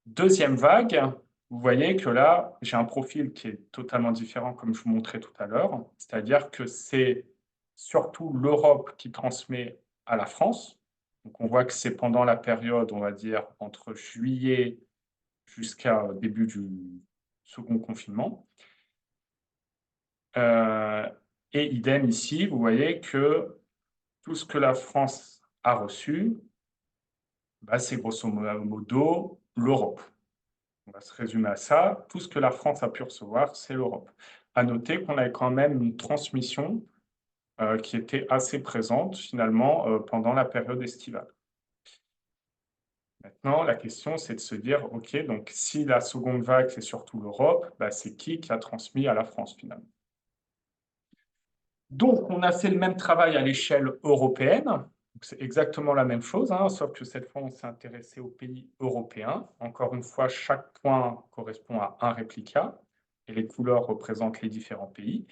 Deuxième vague, vous voyez que là, j'ai un profil qui est totalement différent, comme je vous montrais tout à l'heure, c'est-à-dire que c'est surtout l'Europe qui transmet à la France. Donc on voit que c'est pendant la période, on va dire, entre juillet jusqu'à début du second confinement. Et idem ici, vous voyez que tout ce que la France a reçu, bah, c'est grosso modo l'Europe. On va se résumer à ça. Tout ce que la France a pu recevoir, c'est l'Europe. À noter qu'on avait quand même une transmission qui était assez présente finalement pendant la période estivale. Maintenant, la question, c'est de se dire, OK, donc si la seconde vague, c'est surtout l'Europe, bah, c'est qui a transmis à la France finalement? Donc, on a fait le même travail à l'échelle européenne. C'est exactement la même chose, hein, sauf que cette fois, on s'est intéressé aux pays européens. Encore une fois, chaque point correspond à un réplica et les couleurs représentent les différents pays.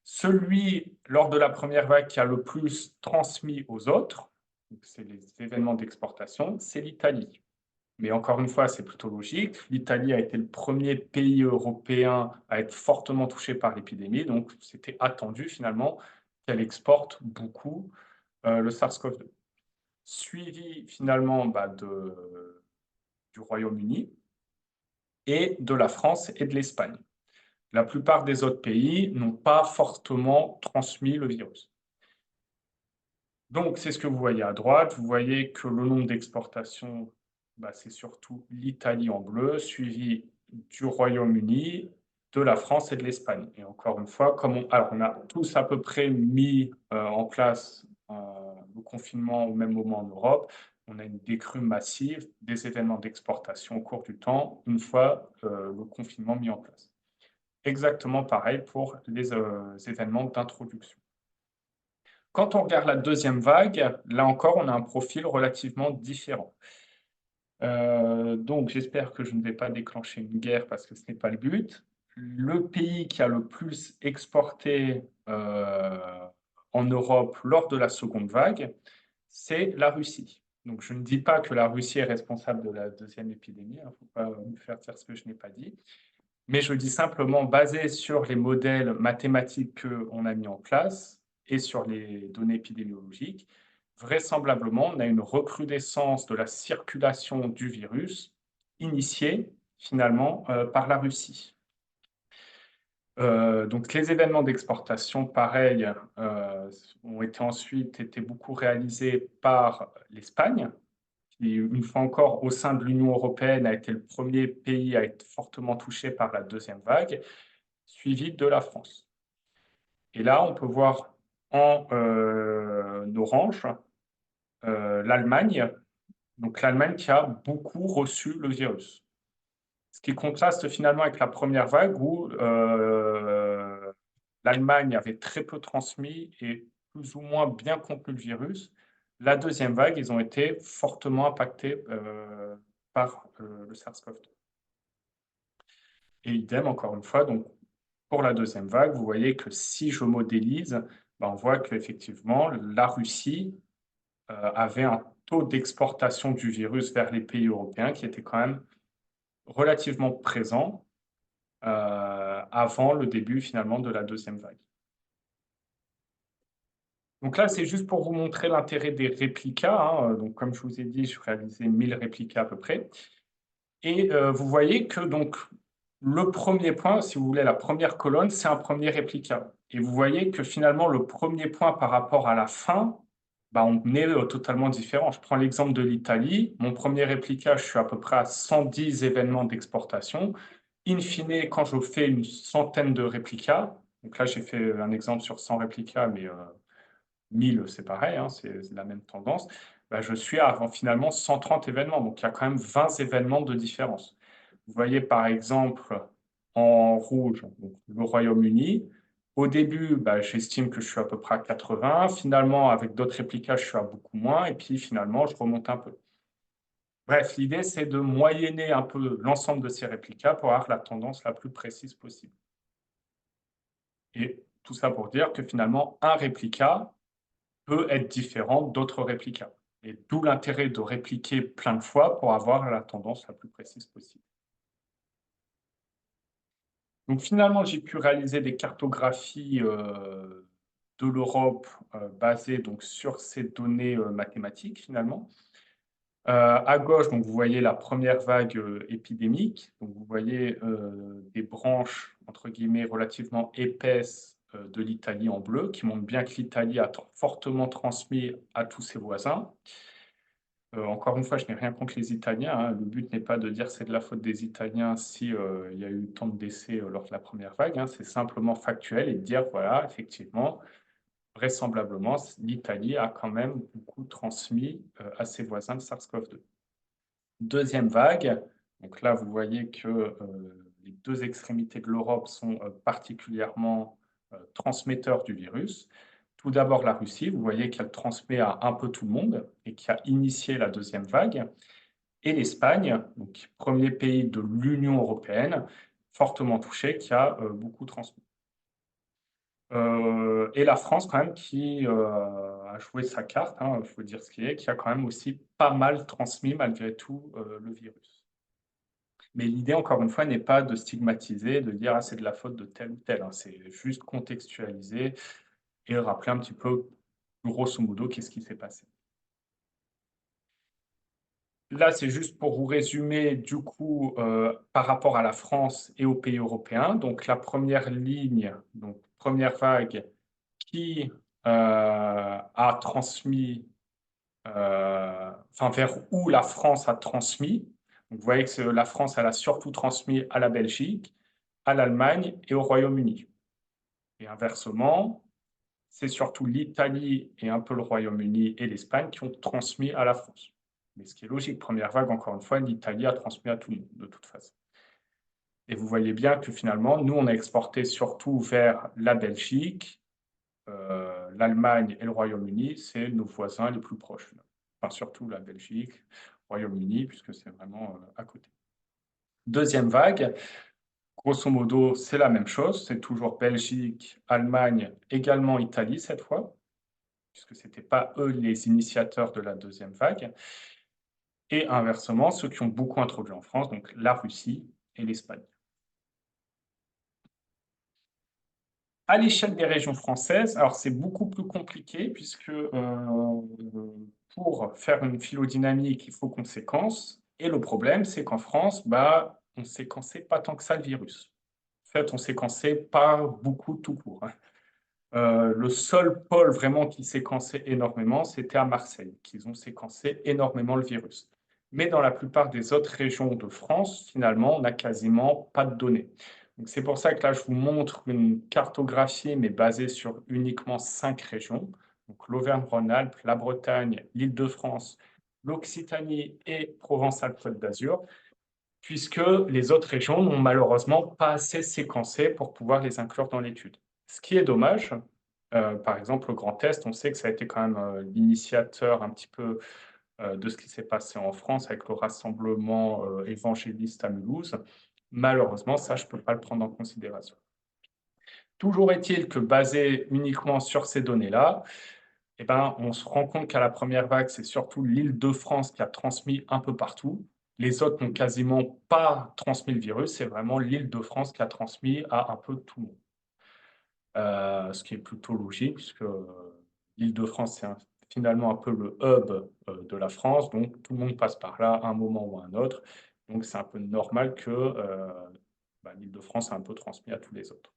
Celui, lors de la première vague, qui a le plus transmis aux autres, c'est les événements d'exportation, c'est l'Italie. Mais encore une fois, c'est plutôt logique. L'Italie a été le premier pays européen à être fortement touché par l'épidémie, donc c'était attendu finalement qu'elle exporte beaucoup le SARS-CoV-2. Suivi finalement du Royaume-Uni et de la France et de l'Espagne. La plupart des autres pays n'ont pas fortement transmis le virus. Donc, c'est ce que vous voyez à droite. Vous voyez que le nombre d'exportations, c'est surtout l'Italie en bleu, suivi du Royaume-Uni, de la France et de l'Espagne. Et encore une fois, alors on a tous à peu près mis en place le confinement au même moment en Europe, on a une décrue massive des événements d'exportation au cours du temps, une fois le confinement mis en place. Exactement pareil pour les événements d'introduction. Quand on regarde la deuxième vague, là encore, on a un profil relativement différent. Donc, j'espère que je ne vais pas déclencher une guerre parce que ce n'est pas le but. Le pays qui a le plus exporté en Europe lors de la seconde vague, c'est la Russie. Donc, je ne dis pas que la Russie est responsable de la deuxième épidémie, il ne faut pas me faire dire ce que je n'ai pas dit. Mais je dis simplement, basé sur les modèles mathématiques qu'on a mis en place et sur les données épidémiologiques, vraisemblablement, on a une recrudescence de la circulation du virus initiée finalement par la Russie. Donc les événements d'exportation, pareil, ont ensuite été beaucoup réalisés par l'Espagne, qui, une fois encore, au sein de l'Union européenne, a été le premier pays à être fortement touché par la deuxième vague, suivi de la France. Et là, on peut voir en orange l'Allemagne, donc l'Allemagne qui a beaucoup reçu le virus. Ce qui contraste finalement avec la première vague où l'Allemagne avait très peu transmis et plus ou moins bien contenu le virus. La deuxième vague, ils ont été fortement impactés par le SARS-CoV-2. Et idem, encore une fois, donc, pour la deuxième vague, vous voyez que si je modélise, on voit qu'effectivement, la Russie avait un taux d'exportation du virus vers les pays européens qui était quand même relativement présent avant le début finalement de la deuxième vague. Donc là, c'est juste pour vous montrer l'intérêt des réplicas, hein. Donc, comme je vous ai dit, je réalisais 1000 réplicas à peu près. Et vous voyez que donc, le premier point, si vous voulez, la première colonne, c'est un premier réplica. Et vous voyez que finalement, le premier point par rapport à la fin, on est totalement différent. Je prends l'exemple de l'Italie. Mon premier réplica, je suis à peu près à 110 événements d'exportation. In fine, quand je fais une centaine de réplicas, donc là, j'ai fait un exemple sur 100 réplicas, mais 1000, c'est pareil, hein, c'est la même tendance. Je suis à finalement 130 événements. Donc, il y a quand même 20 événements de différence. Vous voyez, par exemple, en rouge, donc, le Royaume-Uni. Au début, j'estime que je suis à peu près à 80. Finalement, avec d'autres réplicas, je suis à beaucoup moins. Et puis finalement, je remonte un peu. Bref, l'idée, c'est de moyenner un peu l'ensemble de ces réplicas pour avoir la tendance la plus précise possible. Et tout ça pour dire que finalement, un réplica peut être différent d'autres réplicas. Et d'où l'intérêt de répliquer plein de fois pour avoir la tendance la plus précise possible. Donc finalement, j'ai pu réaliser des cartographies de l'Europe basées donc, sur ces données mathématiques finalement. À gauche, donc, vous voyez la première vague épidémique. Donc, vous voyez des branches, entre guillemets, relativement épaisses de l'Italie en bleu, qui montrent bien que l'Italie a fortement transmis à tous ses voisins. Encore une fois, je n'ai rien contre les Italiens. Hein. Le but n'est pas de dire c'est de la faute des Italiens si il y a eu tant de décès lors de la première vague. Hein. C'est simplement factuel et de dire, voilà, effectivement, vraisemblablement, l'Italie a quand même beaucoup transmis à ses voisins de SARS-CoV-2. Deuxième vague, donc là, vous voyez que les deux extrémités de l'Europe sont particulièrement transmetteurs du virus. Tout d'abord, la Russie, vous voyez qu'elle transmet à un peu tout le monde et qui a initié la deuxième vague. Et l'Espagne, donc premier pays de l'Union européenne, fortement touché, qui a beaucoup transmis. Et la France, quand même, qui a joué sa carte, il faut dire ce qui est, qui a quand même aussi pas mal transmis, malgré tout, le virus. Mais l'idée, encore une fois, n'est pas de stigmatiser, de dire « ah, c'est de la faute de tel ou tel ». C'est juste contextualiser et rappeler un petit peu, grosso modo, qu'est-ce qui s'est passé. Là, c'est juste pour vous résumer, du coup, par rapport à la France et aux pays européens. Donc, la première ligne, donc première vague, qui a transmis, vers où la France a transmis. Donc, vous voyez que la France, elle a surtout transmis à la Belgique, à l'Allemagne et au Royaume-Uni. Et inversement, c'est surtout l'Italie et un peu le Royaume-Uni et l'Espagne qui ont transmis à la France. Mais ce qui est logique, première vague, encore une fois, l'Italie a transmis à tout le monde, de toute façon. Et vous voyez bien que finalement, nous, on a exporté surtout vers la Belgique, l'Allemagne et le Royaume-Uni, c'est nos voisins les plus proches. Enfin, surtout la Belgique, Royaume-Uni, puisque c'est vraiment à côté. Deuxième vague, grosso modo, c'est la même chose. C'est toujours Belgique, Allemagne, également Italie cette fois, puisque ce n'étaient pas eux les initiateurs de la deuxième vague. Et inversement, ceux qui ont beaucoup introduit en France, donc la Russie et l'Espagne. À l'échelle des régions françaises, alors c'est beaucoup plus compliqué puisque pour faire une phylodynamique, il faut qu'on séquence. Et le problème, c'est qu'en France, on ne séquençait pas tant que ça le virus. En fait, on séquençait pas beaucoup tout court. Hein. Le seul pôle vraiment qui séquençait énormément, c'était à Marseille, qu'ils ont séquencé énormément le virus. Mais dans la plupart des autres régions de France, finalement, on n'a quasiment pas de données. C'est pour ça que là, je vous montre une cartographie, mais basée sur uniquement 5 régions. Donc l'Auvergne-Rhône-Alpes, la Bretagne, l'Île-de-France, l'Occitanie et Provence-Alpes-Côte d'Azur, puisque les autres régions n'ont malheureusement pas assez séquencé pour pouvoir les inclure dans l'étude. Ce qui est dommage, par exemple, le Grand Est, on sait que ça a été quand même l'initiateur un petit peu de ce qui s'est passé en France avec le rassemblement évangéliste à Mulhouse. Malheureusement, ça, je ne peux pas le prendre en considération. Toujours est-il que basé uniquement sur ces données-là, on se rend compte qu'à la première vague, c'est surtout l'Île-de-France qui a transmis un peu partout. Les autres n'ont quasiment pas transmis le virus, c'est vraiment l'Île-de-France qui a transmis à un peu tout le monde. Ce qui est plutôt logique, puisque l'Île-de-France, c'est finalement un peu le hub de la France, donc tout le monde passe par là à un moment ou à un autre. Donc c'est un peu normal que l'Île-de-France a un peu transmis à tous les autres.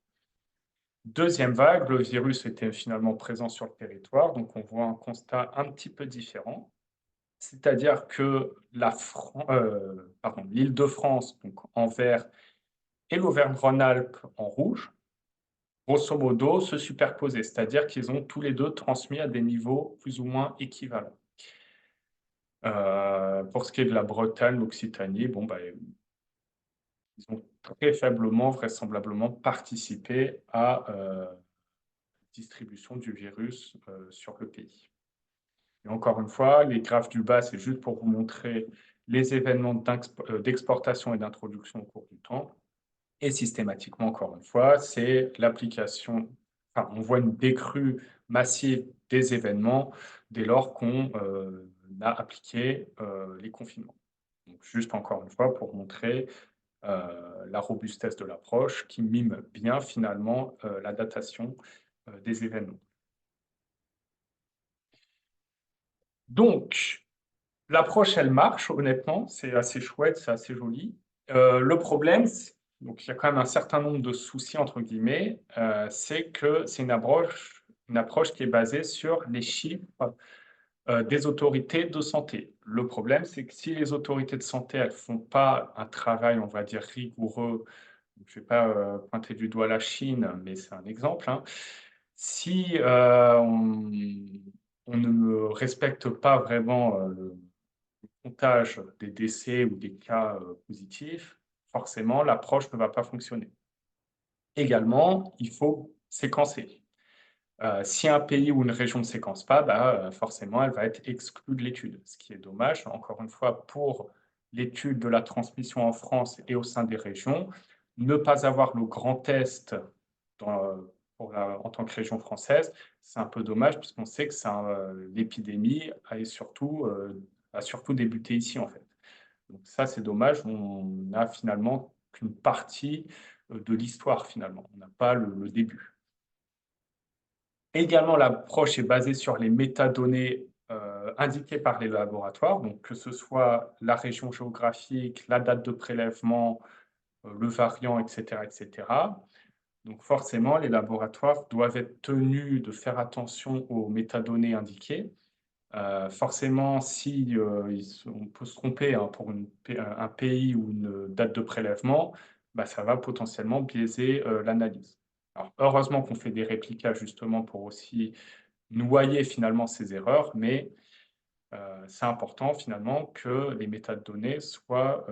Deuxième vague, le virus était finalement présent sur le territoire, donc on voit un constat un petit peu différent. C'est-à-dire que l'Île-de-France, donc en vert, et l'Auvergne-Rhône-Alpes en rouge, grosso modo, se superposaient, c'est-à-dire qu'ils ont tous les deux transmis à des niveaux plus ou moins équivalents. Pour ce qui est de la Bretagne, l'Occitanie, ils ont très faiblement, vraisemblablement, participé à distribution du virus sur le pays. Et encore une fois, les graphes du bas, c'est juste pour vous montrer les événements d'exportation et d'introduction au cours du temps. Et systématiquement, encore une fois, c'est l'application, enfin, on voit une décrue massive des événements dès lors qu'on a appliqué les confinements. Donc, juste encore une fois, pour montrer la robustesse de l'approche qui mime bien finalement la datation des événements. Donc, l'approche, elle marche, honnêtement, c'est assez chouette, c'est assez joli. Le problème, donc il y a quand même un certain nombre de soucis, entre guillemets, c'est que c'est une approche qui est basée sur les chiffres des autorités de santé. Le problème, c'est que si les autorités de santé, elles ne font pas un travail, on va dire, rigoureux, je ne vais pas pointer du doigt la Chine, mais c'est un exemple, hein. Si on ne respecte pas vraiment le comptage des décès ou des cas positifs, forcément, l'approche ne va pas fonctionner. Également, il faut séquencer. Si un pays ou une région ne séquence pas, bah, forcément, elle va être exclue de l'étude, ce qui est dommage, encore une fois, pour l'étude de la transmission en France et au sein des régions. Ne pas avoir le grand test en tant que région française, c'est un peu dommage, puisqu'on sait que l'épidémie a surtout débuté ici, en fait. Donc ça, c'est dommage, on n'a finalement qu'une partie de l'histoire, finalement. On n'a pas le début. Également, l'approche est basée sur les métadonnées indiquées par les laboratoires, donc que ce soit la région géographique, la date de prélèvement, le variant, etc., etc. Donc forcément, les laboratoires doivent être tenus de faire attention aux métadonnées indiquées. Forcément, si on peut se tromper hein, pour un pays ou une date de prélèvement, bah, ça va potentiellement biaiser l'analyse. Alors, heureusement qu'on fait des réplicas justement pour aussi noyer finalement ces erreurs, mais c'est important finalement que les métadonnées soient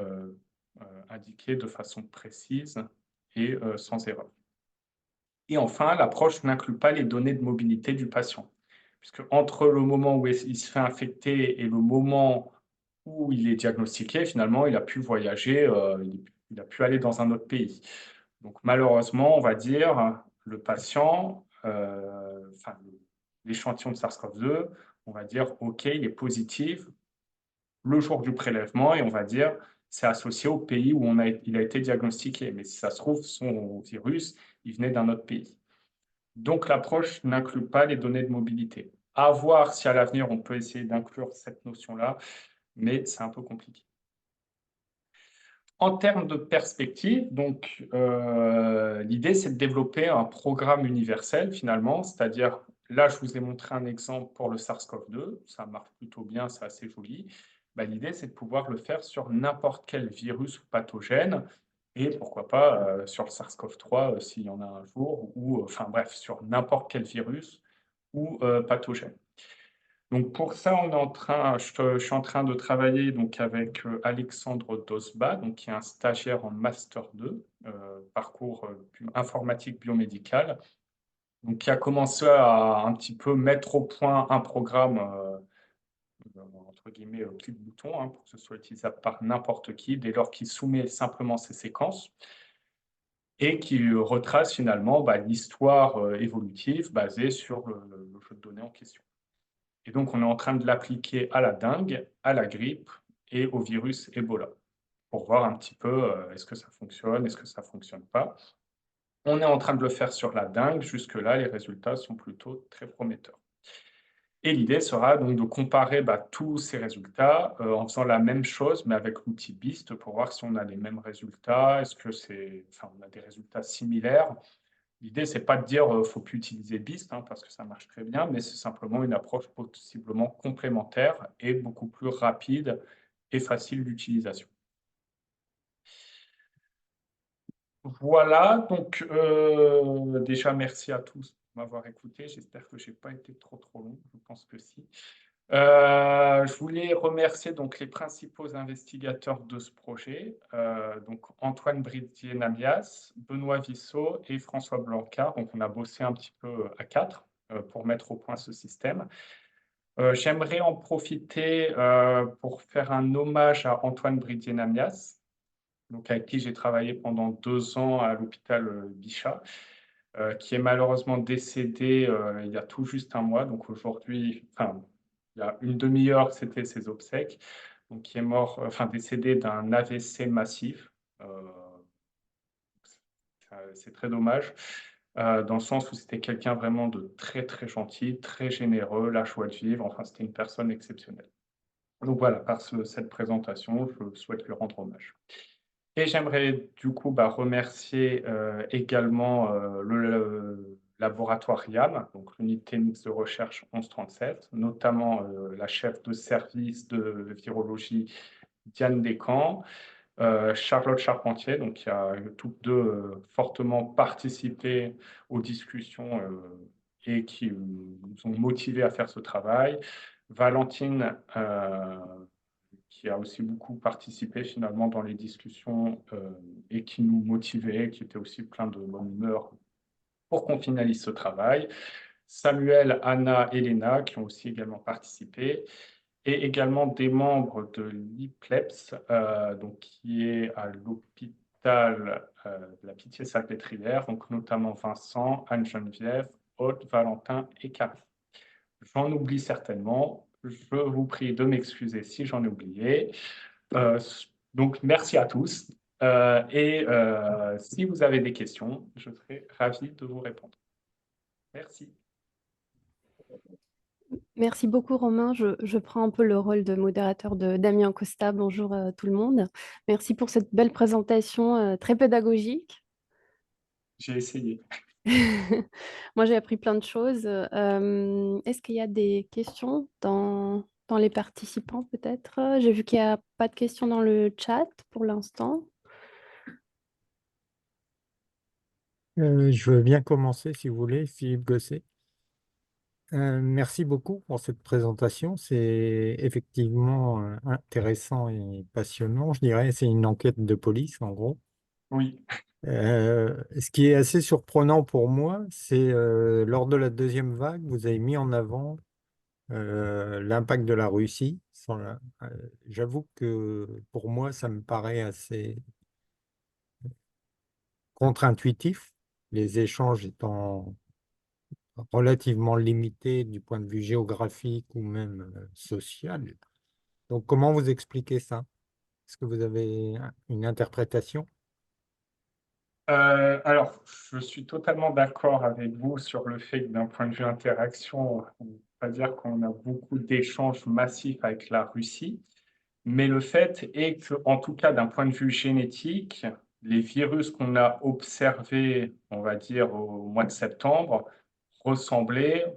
indiquées de façon précise et sans erreur. Et enfin, l'approche n'inclut pas les données de mobilité du patient, puisque entre le moment où il se fait infecter et le moment où il est diagnostiqué, finalement, il a pu voyager, il a pu aller dans un autre pays. Donc malheureusement, on va dire, le patient, l'échantillon de SARS-CoV-2, on va dire, OK, il est positif le jour du prélèvement et on va dire, c'est associé au pays où il a été diagnostiqué. Mais si ça se trouve, son virus, il venait d'un autre pays. Donc l'approche n'inclut pas les données de mobilité. À voir si à l'avenir, on peut essayer d'inclure cette notion-là, mais c'est un peu compliqué. En termes de perspective, donc l'idée, c'est de développer un programme universel finalement, c'est-à-dire, là, je vous ai montré un exemple pour le SARS-CoV-2, ça marche plutôt bien, c'est assez joli. Bah, l'idée, c'est de pouvoir le faire sur n'importe quel virus ou pathogène, et pourquoi pas sur le SARS-CoV-3 s'il y en a un jour, ou enfin bref, sur n'importe quel virus ou pathogène. Donc pour ça, je suis en train de travailler donc avec Alexandre Dosba, donc qui est un stagiaire en Master 2, parcours informatique biomédical, donc qui a commencé à un petit peu mettre au point un programme, entre guillemets, clic-bouton, hein, pour que ce soit utilisable par n'importe qui, dès lors qu'il soumet simplement ses séquences, et qui retrace finalement l'histoire évolutive basée sur le jeu de données en question. Et donc, on est en train de l'appliquer à la dengue, à la grippe et au virus Ebola, pour voir un petit peu est-ce que ça fonctionne, est-ce que ça ne fonctionne pas. On est en train de le faire sur la dengue. Jusque-là, les résultats sont plutôt très prometteurs. Et l'idée sera donc de comparer tous ces résultats en faisant la même chose, mais avec l'outil BEAST pour voir si on a les mêmes résultats, on a des résultats similaires. L'idée, ce n'est pas de dire qu'il ne faut plus utiliser BEAST, hein, parce que ça marche très bien, mais c'est simplement une approche possiblement complémentaire et beaucoup plus rapide et facile d'utilisation. Voilà, donc déjà merci à tous de m'avoir écouté. J'espère que je n'ai pas été trop long, je pense que si. Je voulais remercier donc les principaux investigateurs de ce projet, donc Antoine Bridier-Namias, Benoît Vissot et François Blancard. Donc on a bossé un petit peu à quatre pour mettre au point ce système. J'aimerais en profiter pour faire un hommage à Antoine Bridier-Namias, donc avec qui j'ai travaillé pendant 2 ans à l'hôpital Bichat, qui est malheureusement décédé il y a tout juste un mois. Donc aujourd'hui, enfin, il y a une demi-heure, c'était ses obsèques. Donc qui est mort, enfin décédé d'un AVC massif. C'est très dommage, dans le sens où c'était quelqu'un vraiment de très très gentil, très généreux, la joie de vivre. Enfin, c'était une personne exceptionnelle. Donc voilà, par cette présentation, je souhaite lui rendre hommage. Et j'aimerais du coup remercier également le laboratoire IAM, donc l'unité mixte de recherche 1137, notamment la chef de service de virologie Diane Descamps, Charlotte Charpentier, donc qui a toutes deux fortement participé aux discussions et qui nous ont motivés à faire ce travail. Valentine, qui a aussi beaucoup participé finalement dans les discussions et qui nous motivait, qui était aussi plein de bonne humeur pour qu'on finalise ce travail. Samuel, Anna, Elena, qui ont aussi également participé, et également des membres de l'IPLEPS, donc qui est à l'hôpital de la Pitié-Salpêtrière, donc notamment Vincent, Anne-Geneviève, Aude, Valentin et Carrie. J'en oublie certainement. Je vous prie de m'excuser si j'en ai oublié. Euh, donc, merci à tous. Si vous avez des questions, je serai ravi de vous répondre. Merci. Merci beaucoup, Romain. Je prends un peu le rôle de modérateur de Damien Costa. Bonjour tout le monde. Merci pour cette belle présentation très pédagogique. J'ai essayé. Moi, j'ai appris plein de choses. Est-ce qu'il y a des questions dans les participants, peut-être? J'ai vu qu'il n'y a pas de questions dans le chat pour l'instant. Je veux bien commencer si vous voulez, Philippe Gosset. Merci beaucoup pour cette présentation. C'est effectivement intéressant et passionnant, je dirais. C'est une enquête de police, en gros. Oui. Ce qui est assez surprenant pour moi, c'est lors de la deuxième vague, vous avez mis en avant l'impact de la Russie. J'avoue que pour moi, ça me paraît assez contre-intuitif, les échanges étant relativement limité du point de vue géographique ou même social. Donc, comment vous expliquez ça? Est-ce que vous avez une interprétation? Alors, je suis totalement d'accord avec vous sur le fait que d'un point de vue interaction, on ne peut pas dire qu'on a beaucoup d'échanges massifs avec la Russie, mais le fait est que, en tout cas, d'un point de vue génétique, les virus qu'on a observés, on va dire, au mois de septembre, ressemblaient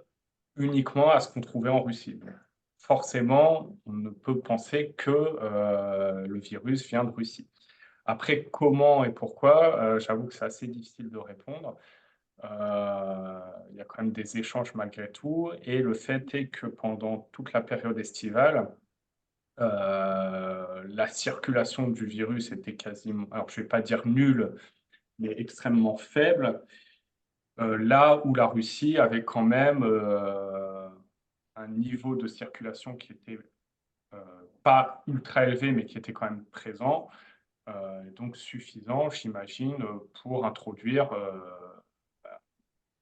uniquement à ce qu'on trouvait en Russie. Donc, forcément, on ne peut penser que le virus vient de Russie. Après, comment et pourquoi, j'avoue que c'est assez difficile de répondre. Il y a quand même des échanges malgré tout. Et le fait est que pendant toute la période estivale, la circulation du virus était quasiment, alors je ne vais pas dire nulle, mais extrêmement faible. Là où la Russie avait quand même un niveau de circulation qui était pas ultra élevé, mais qui était quand même présent, et donc suffisant, j'imagine, pour introduire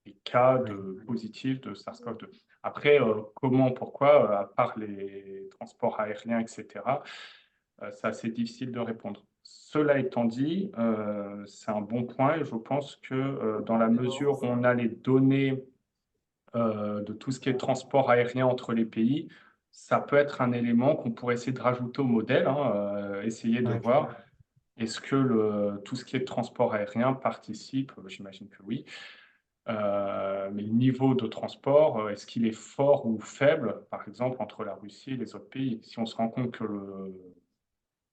des cas positifs de SARS-CoV-2. Après, comment, pourquoi, à part les transports aériens, etc., c'est assez difficile de répondre. Cela étant dit, c'est un bon point et je pense que dans la mesure où on a les données de tout ce qui est transport aérien entre les pays, ça peut être un élément qu'on pourrait essayer de rajouter au modèle, hein, essayer de Ouais. voir est-ce que tout ce qui est transport aérien participe, j'imagine que oui, mais le niveau de transport, est-ce qu'il est fort ou faible, par exemple, entre la Russie et les autres pays? Si on se rend compte que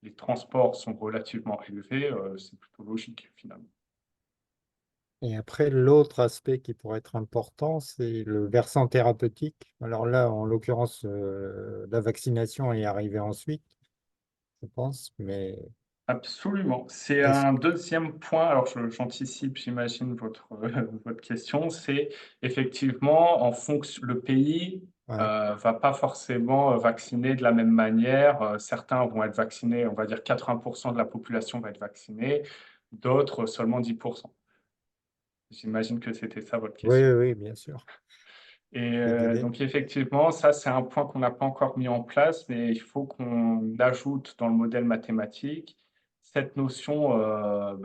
les transports sont relativement élevés, c'est plutôt logique finalement. Et après, l'autre aspect qui pourrait être important, c'est le versant thérapeutique. Alors là, en l'occurrence, la vaccination est arrivée ensuite, je pense, mais Absolument. C'est est-ce un deuxième point. Alors, j'anticipe, j'imagine, votre, votre question. C'est effectivement, en fonction, le pays ouais, va pas forcément vacciner de la même manière. Certains vont être vaccinés, on va dire 80% de la population va être vaccinée, d'autres seulement 10%. J'imagine que c'était ça votre oui, question. oui, bien sûr. Et Les délais. donc effectivement, ça c'est un point qu'on n'a pas encore mis en place, mais il faut qu'on ajoute dans le modèle mathématique cette notion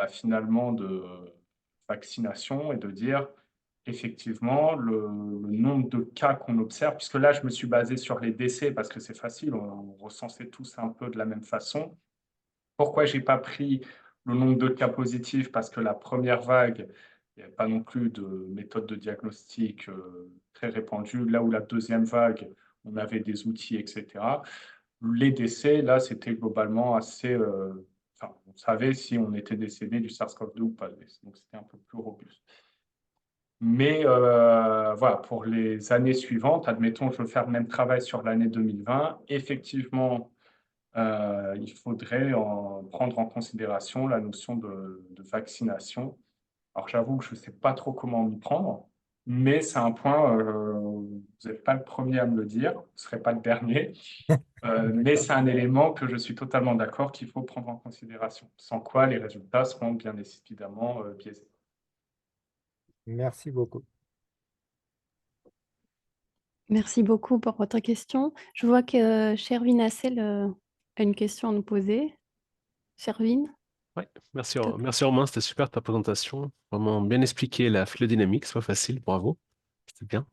finalement de vaccination et de dire effectivement le nombre de cas qu'on observe, puisque là je me suis basé sur les décès parce que c'est facile, on recensait tous un peu de la même façon. Pourquoi j'ai pas pris le nombre de cas positifs? Parce que la première vague, il n'y avait pas non plus de méthode de diagnostic très répandue. Là où la deuxième vague, on avait des outils, etc. Les décès, là, c'était globalement assez. Enfin, on savait si on était décédé du SARS-CoV-2 ou pas. Donc, c'était un peu plus robuste. Mais voilà, pour les années suivantes, admettons, je veux faire le même travail sur l'année 2020. Effectivement, il faudrait prendre en considération la notion de vaccination. Alors, j'avoue que je ne sais pas trop comment m'y prendre, mais c'est un point, vous n'êtes pas le premier à me le dire, vous ne serez pas le dernier, mais D'accord. c'est un élément que je suis totalement d'accord qu'il faut prendre en considération, sans quoi les résultats seront bien évidemment biaisés. Merci beaucoup. Merci beaucoup pour votre question. Je vois que Shervin Hassel a une question à nous poser. Shervin, Ouais, merci, top. merci Romain, c'était super ta présentation. Vraiment bien expliqué la phylodynamique, c'est pas facile, bravo. C'était bien.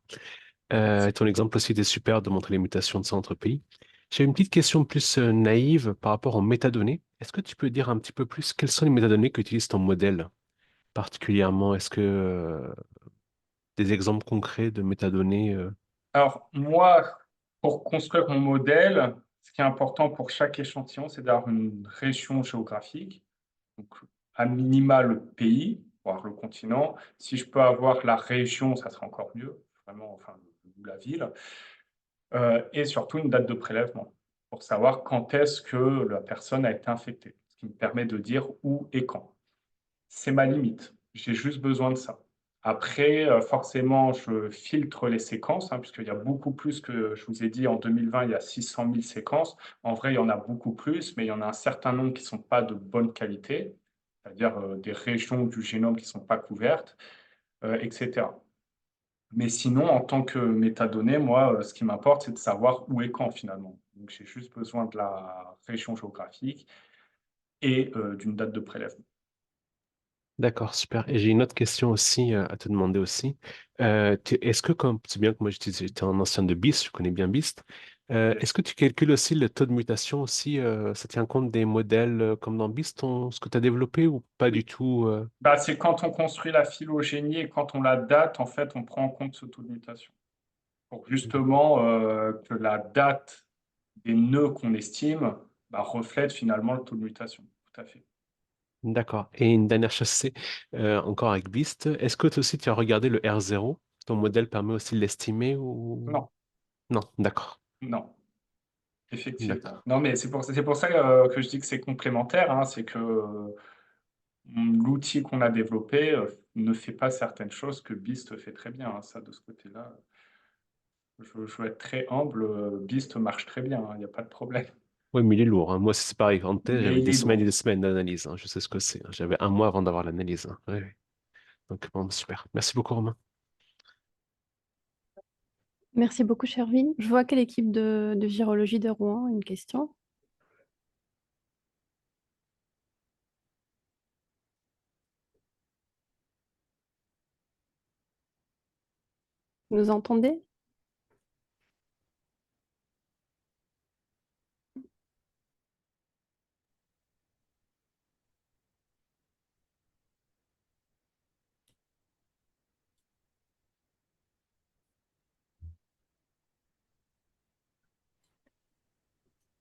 Et ton exemple aussi était super de montrer les mutations de ça entre pays. J'ai une petite question plus naïve par rapport aux métadonnées. Est-ce que tu peux dire un petit peu plus quelles sont les métadonnées qu'utilise ton modèle particulièrement? Est-ce que des exemples concrets de métadonnées Alors, moi, pour construire mon modèle, ce qui est important pour chaque échantillon, c'est d'avoir une région géographique, donc à minima le pays, voire le continent. Si je peux avoir la région, ça serait encore mieux, vraiment, enfin, ou la ville. Et surtout une date de prélèvement, pour savoir quand est-ce que la personne a été infectée, ce qui me permet de dire où et quand. C'est ma limite, j'ai juste besoin de ça. Après, forcément, je filtre les séquences, hein, puisqu'il y a beaucoup plus que je vous ai dit, en 2020, il y a 600 000 séquences. En vrai, il y en a beaucoup plus, mais il y en a un certain nombre qui ne sont pas de bonne qualité, c'est-à-dire des régions du génome qui ne sont pas couvertes, etc. Mais sinon, en tant que métadonnée, moi, ce qui m'importe, c'est de savoir où et quand finalement. Donc, j'ai juste besoin de la région géographique et d'une date de prélèvement. D'accord, super. Et j'ai une autre question aussi à te demander aussi. Est-ce que, comme c'est bien que moi j'étais un ancien de BIST, je connais bien BIST, est-ce que tu calcules aussi le taux de mutation aussi, ça tient compte des modèles comme dans BIST, ce que tu as développé ou pas du Oui. tout Bah, c'est quand on construit la phylogénie et quand on la date, en fait, on prend en compte ce taux de mutation. Pour justement que la date des nœuds qu'on estime reflète finalement le taux de mutation. Tout à fait. D'accord. Et une dernière chose, c'est encore avec BIST, est-ce que toi aussi tu as regardé le R0? Ton modèle permet aussi de l'estimer ou... Non, Non, d'accord. non. Effectivement. D'accord. Non, mais c'est pour ça que je dis que c'est complémentaire, hein, c'est que l'outil qu'on a développé ne fait pas certaines choses que BIST fait très bien, hein. Ça, de ce côté-là, je veux être très humble, BIST marche très bien, hein, il n'y a pas de problème. Oui, mais il est lourd, hein. Moi, c'est pareil. En thèse, Mais j'avais il des est semaines et lourd. des semaines d'analyse, hein. Je sais ce que c'est, hein. J'avais un mois avant d'avoir l'analyse, hein. Oui, oui. Donc, bon, super. Merci beaucoup, Romain. Merci beaucoup, Shervin. Je vois que l'équipe de virologie de Rouen a une question. Vous nous entendez?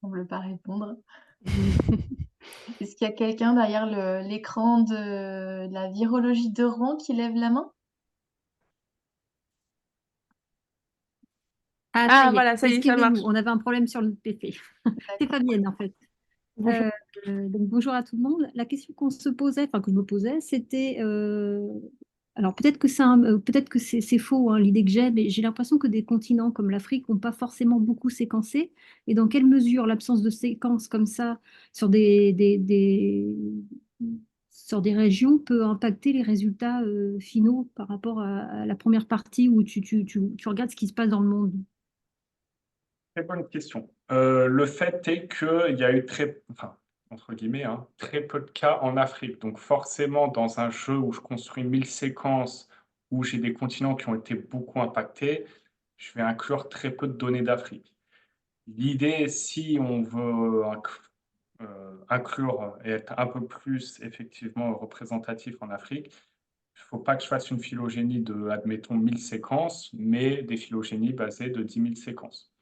On ne veut pas répondre. Est-ce qu'il y a quelqu'un derrière l'écran de la virologie de Rouen qui lève la main? Ah, Ah, ça y est, voilà, ça y est, ça excusez-nous, marche. on avait un problème sur le PC. C'est Fabienne, en fait. Bonjour. Donc bonjour à tout le monde. La question qu'on se posait, enfin que je me posais, c'était, alors peut-être que peut-être que c'est faux, hein, l'idée que j'ai, mais j'ai l'impression que des continents comme l'Afrique n'ont pas forcément beaucoup séquencé. Et dans quelle mesure l'absence de séquences comme ça sur sur des régions peut impacter les résultats finaux par rapport à la première partie où tu regardes ce qui se passe dans le monde. Très bonne question. Le fait est qu'il y a eu enfin, entre guillemets, hein, très peu de cas en Afrique. Donc forcément, dans un jeu où je construis 1000 séquences, où j'ai des continents qui ont été beaucoup impactés, je vais inclure très peu de données d'Afrique. L'idée, si on veut inclure et être un peu plus effectivement représentatif en Afrique, il ne faut pas que je fasse une phylogénie de, admettons, 1000 séquences, mais des phylogénies basées de 10 000 séquences.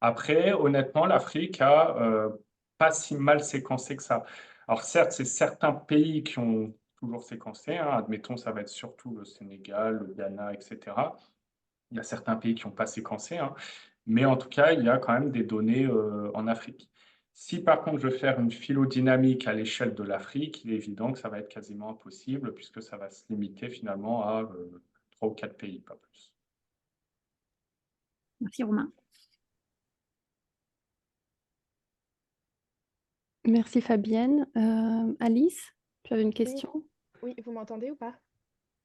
Après, honnêtement, l'Afrique a pas si mal séquencé que ça. Alors certes, c'est certains pays qui ont toujours séquencé, hein. Admettons, ça va être surtout le Sénégal, le Ghana, etc. Il y a certains pays qui n'ont pas séquencé, hein. Mais en tout cas, il y a quand même des données en Afrique. Si par contre je veux faire une phylodynamique à l'échelle de l'Afrique, il est évident que ça va être quasiment impossible puisque ça va se limiter finalement à 3 ou 4 pays, pas plus. Merci Romain. Merci Fabienne. Alice, tu avais une Oui, question? oui, vous m'entendez ou pas?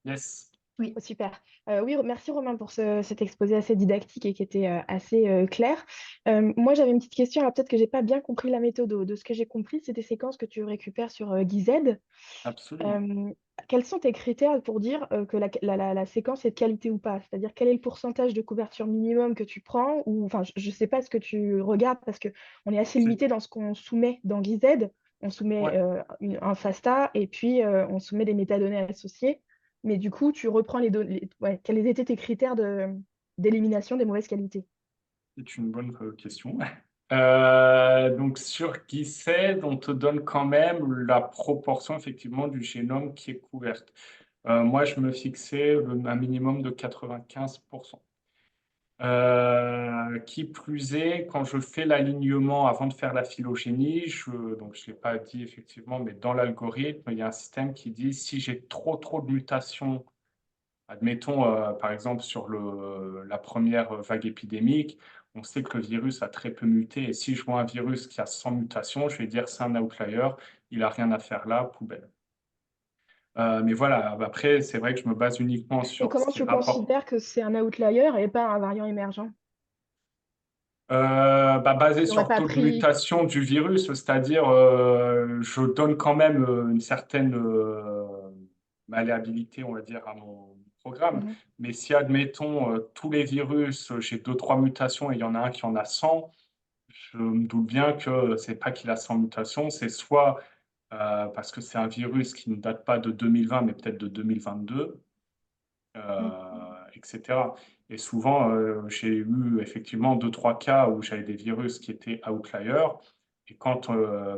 Yes. Oui. Oh, super. Oui, merci Romain pour cet exposé assez didactique et qui était assez clair. Moi, j'avais une petite question. Alors, peut-être que j'ai pas bien compris la méthode. De ce que j'ai compris, c'est des séquences que tu récupères sur GIZ. Absolument. Quels sont tes critères pour dire que la séquence est de qualité ou pas? C'est-à-dire, quel est le pourcentage de couverture minimum que tu prends? Ou, enfin, je ne sais pas ce que tu regardes parce qu'on est assez C'est- limité dans ce qu'on soumet dans GIZ. On soumet Ouais. un FASTA et puis on soumet des métadonnées associées. Mais du coup, tu reprends les données. Ouais, quels étaient tes critères d'élimination des mauvaises qualités? C'est une bonne question. Donc sur GISED, on te donne quand même la proportion effectivement du génome qui est couverte. Moi, je me fixais un minimum de 95%. Qui plus est, quand je fais l'alignement avant de faire la phylogénie, donc je ne l'ai pas dit effectivement, mais dans l'algorithme, il y a un système qui dit si j'ai trop de mutations. Admettons, par exemple, sur la première vague épidémique, on sait que le virus a très peu muté. Et si je vois un virus qui a 100 mutations, je vais dire c'est un outlier, il n'a rien à faire là, poubelle. Mais voilà, après, c'est vrai que je me base uniquement Et sur ce comment qui est tu rapport. considères que c'est un outlier et pas un variant émergent? Basé Tu n'aurais sur le pas taux de pris. mutation du virus, c'est-à-dire je donne quand même une certaine malléabilité, on va dire, à mon programme. Mhm. Mais si, admettons, tous les virus, j'ai 2, 3 mutations et il y en a un qui en a 100, je me doute bien que c'est pas qu'il a 100 mutations, c'est soit parce que c'est un virus qui ne date pas de 2020, mais peut-être de 2022, etc. Et souvent, j'ai eu effectivement 2, 3 cas où j'avais des virus qui étaient outliers. Et quand,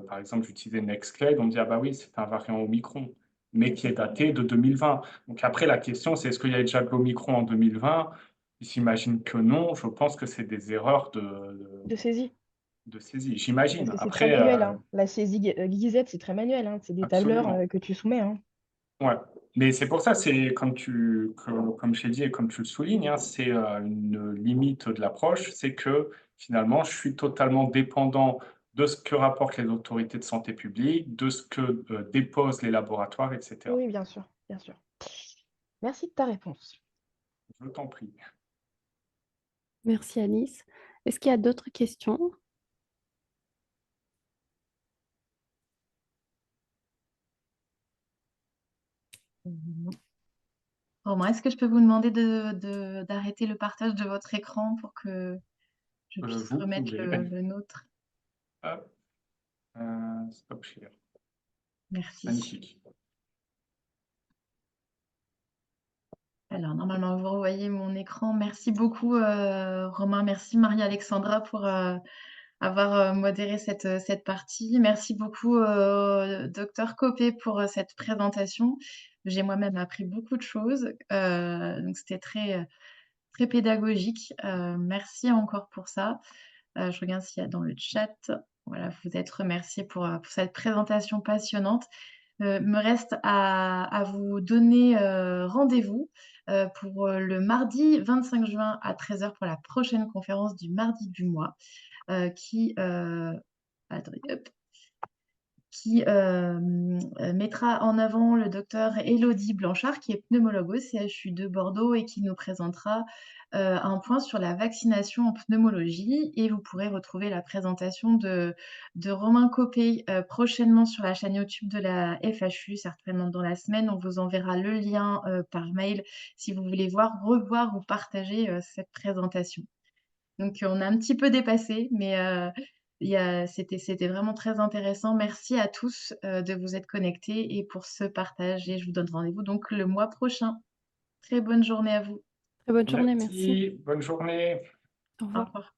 par exemple, j'utilisais Nextclade, on me dit, ah bah oui, c'est un variant Omicron, mais qui est daté de 2020. Donc après, la question, c'est est-ce qu'il y a déjà de l'Omicron en 2020? Ils s'imaginent que non. Je pense que c'est des erreurs De saisie. de saisie. Parce J'imagine. que c'est très Après, manuel, hein. La saisie GIZ, c'est très manuel, hein. C'est des tableurs absolument. que tu soumets, hein. Ouais. Mais c'est pour ça, c'est comme je l'ai dit et comme tu le soulignes, hein, c'est une limite de l'approche, c'est que finalement, je suis totalement dépendant de ce que rapportent les autorités de santé publique, de ce que déposent les laboratoires, etc. Oui, bien sûr, bien sûr. Merci de ta réponse. Je t'en prie. Merci Alice. Est-ce qu'il y a d'autres questions? Romain, est-ce que je peux vous demander d'arrêter le partage de votre écran pour que je puisse Vous remettre pouvez. le nôtre? Hop, stop share. Merci. Magnifique. Alors, normalement, vous revoyez mon écran. Merci beaucoup, Romain. Merci, Marie-Alexandra, pour avoir modéré cette partie. Merci beaucoup, docteur Copé, pour cette présentation. J'ai moi-même appris beaucoup de choses, donc c'était très pédagogique. Merci encore pour ça. Je regarde s'il y a dans le chat. Voilà, vous êtes remerciés pour cette présentation passionnante. Me reste à vous donner rendez-vous pour le mardi 25 juin à 13h pour la prochaine conférence du mardi du mois qui, attendez, hop, qui mettra en avant le docteur Élodie Blanchard, qui est pneumologue au CHU de Bordeaux et qui nous présentera un point sur la vaccination en pneumologie. Et vous pourrez retrouver la présentation de Romain Copé prochainement sur la chaîne YouTube de la FHU, certainement dans la semaine. On vous enverra le lien par mail si vous voulez revoir ou partager cette présentation. Donc, on a un petit peu dépassé, mais c'était vraiment très intéressant. Merci à tous de vous être connectés et pour ce partage. Et je vous donne rendez-vous donc le mois prochain. Très bonne journée à vous. Très bonne journée, merci. Merci, bonne journée. Au Au revoir. revoir.